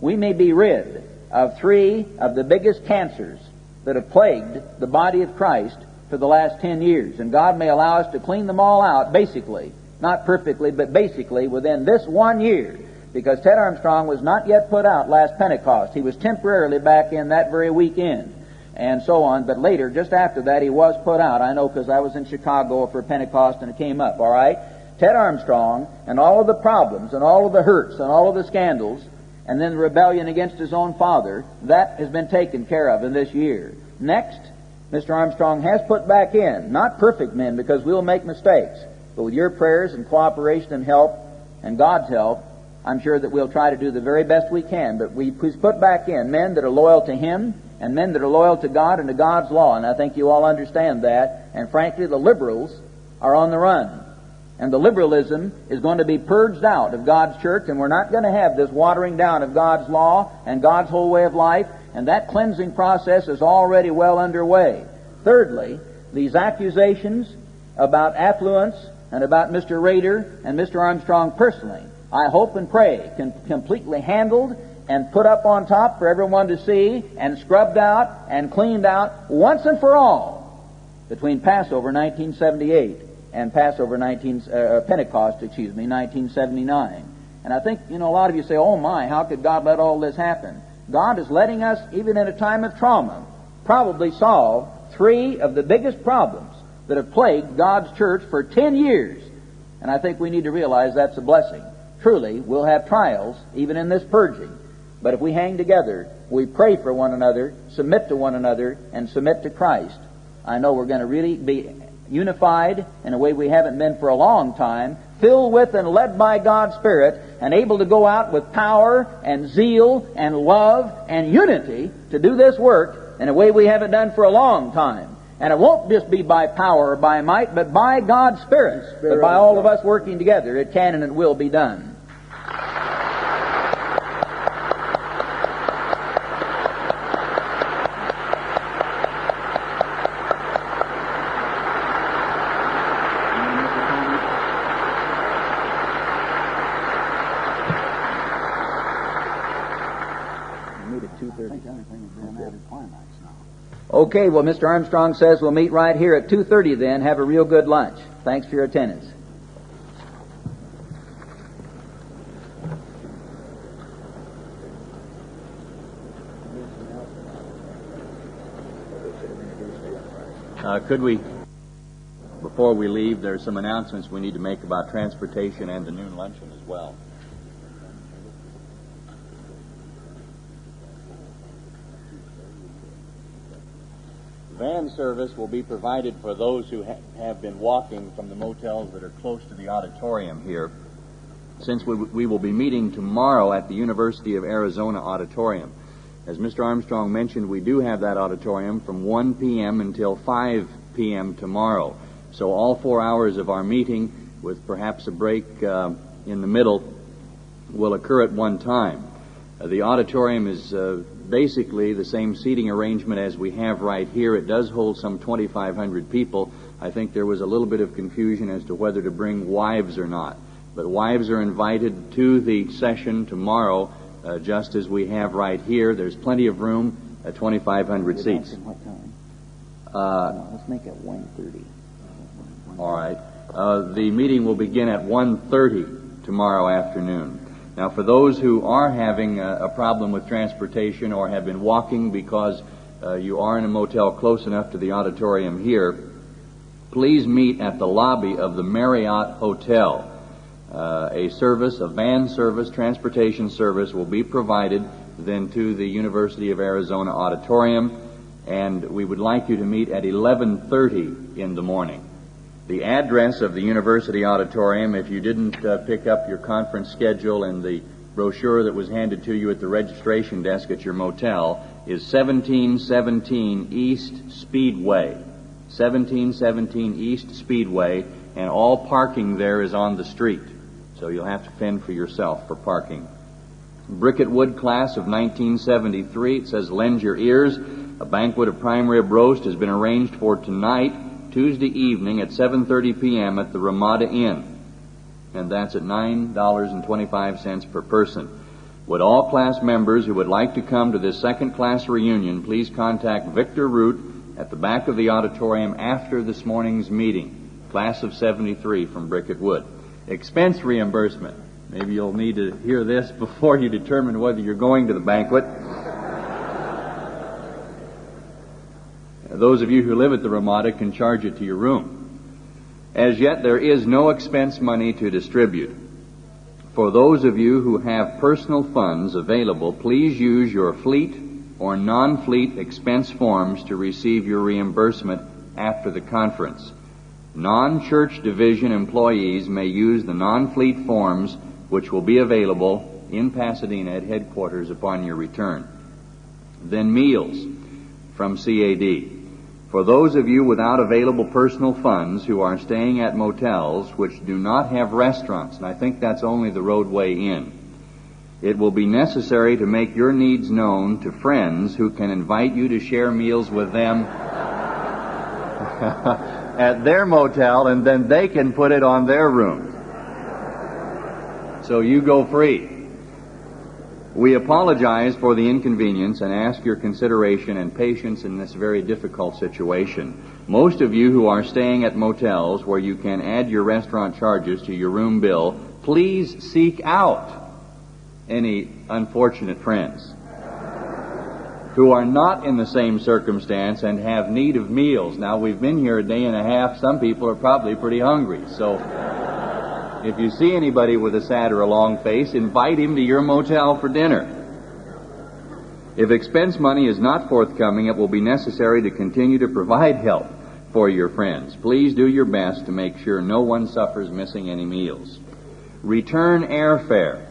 we may be rid of 3 of the biggest cancers that have plagued the body of Christ for the last 10 years. And God may allow us to clean them all out, basically. Not perfectly, but basically within this 1 year. Because Ted Armstrong was not yet put out last Pentecost. He was temporarily back in that very weekend, and so on. But later, just after that, he was put out. I know because I was in Chicago for Pentecost and it came up, all right? Ted Armstrong and all of the problems and all of the hurts and all of the scandals and then the rebellion against his own father, that has been taken care of in this year. Next, Mr. Armstrong has put back in, not perfect men because we'll make mistakes, but with your prayers and cooperation and help and God's help, I'm sure that we'll try to do the very best we can, but he's put back in men that are loyal to Him and men that are loyal to God and to God's law, and I think you all understand that. And frankly, the liberals are on the run. And the liberalism is going to be purged out of God's church, and we're not going to have this watering down of God's law and God's whole way of life, and that cleansing process is already well underway. Thirdly, these accusations about affluence and about Mr. Rader and Mr. Armstrong personally, I hope and pray can be completely handled and put up on top for everyone to see and scrubbed out and cleaned out once and for all between Passover 1978 and Pentecost, 1979. And I think, a lot of you say, oh my, how could God let all this happen? God is letting us, even in a time of trauma, probably solve 3 of the biggest problems that have plagued God's church for 10 years. And I think we need to realize that's a blessing. Truly, we'll have trials, even in this purging. But if we hang together, we pray for one another, submit to one another, and submit to Christ, I know we're going to really be unified in a way we haven't been for a long time, filled with and led by God's Spirit, and able to go out with power and zeal and love and unity to do this work in a way we haven't done for a long time. And it won't just be by power or by might, but by God's Spirit. But by all of us working together, it can and it will be done. Okay, well, Mr. Armstrong says we'll meet right here at 2:30 then. Have a real good lunch. Thanks for your attendance. Could we, before we leave, there's some announcements we need to make about transportation and the noon luncheon as well. Van service will be provided for those who have been walking from the motels that are close to the auditorium here. Since we will be meeting tomorrow at the University of Arizona auditorium. As Mr. Armstrong mentioned, we do have that auditorium from 1 p.m. until 5 p.m. tomorrow. So all 4 hours of our meeting, with perhaps a break in the middle, will occur at one time. The auditorium is basically the same seating arrangement as we have right here. It does hold some 2,500 people. I think there was a little bit of confusion as to whether to bring wives or not. But wives are invited to the session tomorrow, just as we have right here. There's plenty of room at 2,500 seats. What time? Let's make it 1:30. All right. The meeting will begin at 1:30 tomorrow afternoon. Now, for those who are having a problem with transportation or have been walking because you are in a motel close enough to the auditorium here, please meet at the lobby of the Marriott Hotel. A van service, transportation service will be provided then to the University of Arizona auditorium, and we would like you to meet at 11:30 in the morning. The address of the University Auditorium, if you didn't pick up your conference schedule and the brochure that was handed to you at the registration desk at your motel, is 1717 East Speedway. 1717 East Speedway, and all parking there is on the street. So you'll have to fend for yourself for parking. Bricket Wood class of 1973, it says, lend your ears. A banquet of prime rib roast has been arranged for tonight, Tuesday evening at 7:30 p.m. at the Ramada Inn, and that's at $9.25 per person. Would all class members who would like to come to this second class reunion please contact Victor Root at the back of the auditorium after this morning's meeting. Class of 73 from Bricket Wood. Expense reimbursement. Maybe you'll need to hear this before you determine whether you're going to the banquet. Those of you who live at the Ramada can charge it to your room. As yet, there is no expense money to distribute. For those of you who have personal funds available, please use your fleet or non-fleet expense forms to receive your reimbursement after the conference. Non-church division employees may use the non-fleet forms, which will be available in Pasadena at headquarters upon your return. Then meals from CAD. For those of you without available personal funds who are staying at motels which do not have restaurants, and I think that's only the roadway in, it will be necessary to make your needs known to friends who can invite you to share meals with them at their motel, and then they can put it on their room. So you go free. We apologize for the inconvenience and ask your consideration and patience in this very difficult situation. Most of you who are staying at motels where you can add your restaurant charges to your room bill, please seek out any unfortunate friends who are not in the same circumstance and have need of meals. Now, we've been here a day and a half. Some people are probably pretty hungry. So if you see anybody with a sad or a long face, invite him to your motel for dinner. If expense money is not forthcoming, it will be necessary to continue to provide help for your friends. Please do your best to make sure no one suffers missing any meals. Return airfare.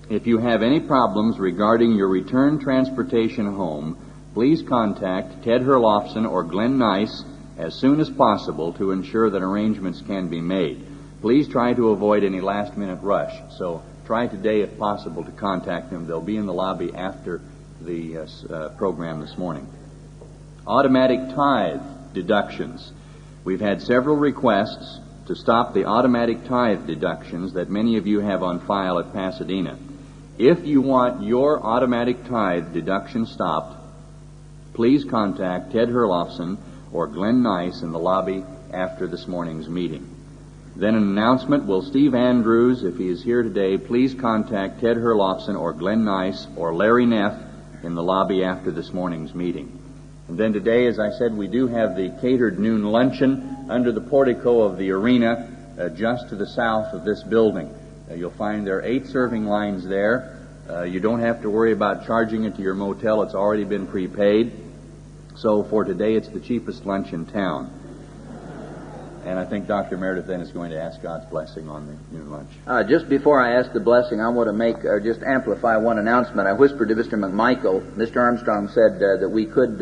If you have any problems regarding your return transportation home, please contact Ted Herlofson or Glenn Nice as soon as possible to ensure that arrangements can be made. Please try to avoid any last-minute rush. So try today, if possible, to contact them. They'll be in the lobby after the program this morning. Automatic tithe deductions. We've had several requests to stop the automatic tithe deductions that many of you have on file at Pasadena. If you want your automatic tithe deduction stopped, please contact Ted Herlofson or Glenn Nice in the lobby after this morning's meeting. Then an announcement. Will Steve Andrews, if he is here today, please contact Ted Herlofson or Glenn Nice or Larry Neff in the lobby after this morning's meeting. And then today, as I said, we do have the catered noon luncheon under the portico of the arena just to the south of this building. You'll find there are 8 serving lines there. You don't have to worry about charging it to your motel. It's already been prepaid. So for today, it's the cheapest lunch in town. And I think Dr. Meredith then is going to ask God's blessing on the noon lunch. Just before I ask the blessing, I want to just amplify one announcement. I whispered to Mr. McMichael. Mr. Armstrong said that we could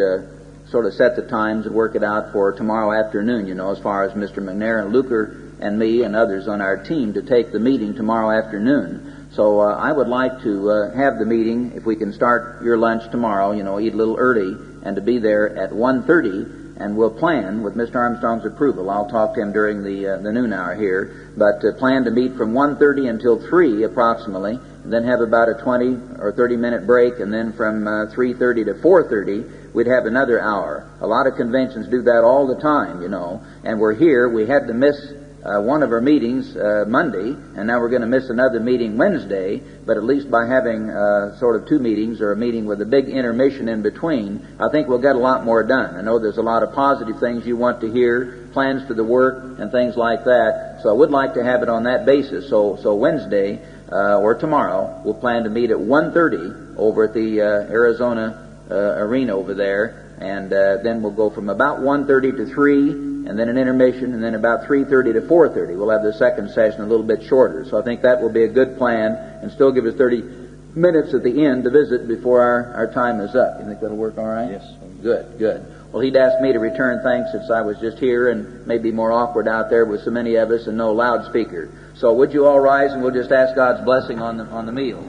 sort of set the times and work it out for tomorrow afternoon, as far as Mr. McNair and Luker and me and others on our team to take the meeting tomorrow afternoon. So I would like to have the meeting, if we can start your lunch tomorrow, eat a little early, and to be there at 1:30. And we'll plan, with Mr. Armstrong's approval, I'll talk to him during the noon hour here, but plan to meet from 1:30 until 3 approximately, and then have about a 20 or 30-minute break, and then from 3:30 to 4:30, we'd have another hour. A lot of conventions do that all the time, and we're here. We had to miss one of our meetings Monday, and now we're going to miss another meeting Wednesday, but at least by having sort of 2 meetings or a meeting with a big intermission in between, I think we'll get a lot more done. I know there's a lot of positive things you want to hear, plans for the work and things like that, so I would like to have it on that basis. So Wednesday or tomorrow, we'll plan to meet at 1:30 over at the Arizona arena over there, and then we'll go from about 1:30 to 3, and then an intermission, and then about 3:30 to 4:30. We'll have the second session a little bit shorter. So I think that will be a good plan and still give us 30 minutes at the end to visit before our time is up. You think that'll work all right? Yes. Good. Well, he'd asked me to return thanks since I was just here and maybe more awkward out there with so many of us and no loudspeaker. So would you all rise and we'll just ask God's blessing on the meal.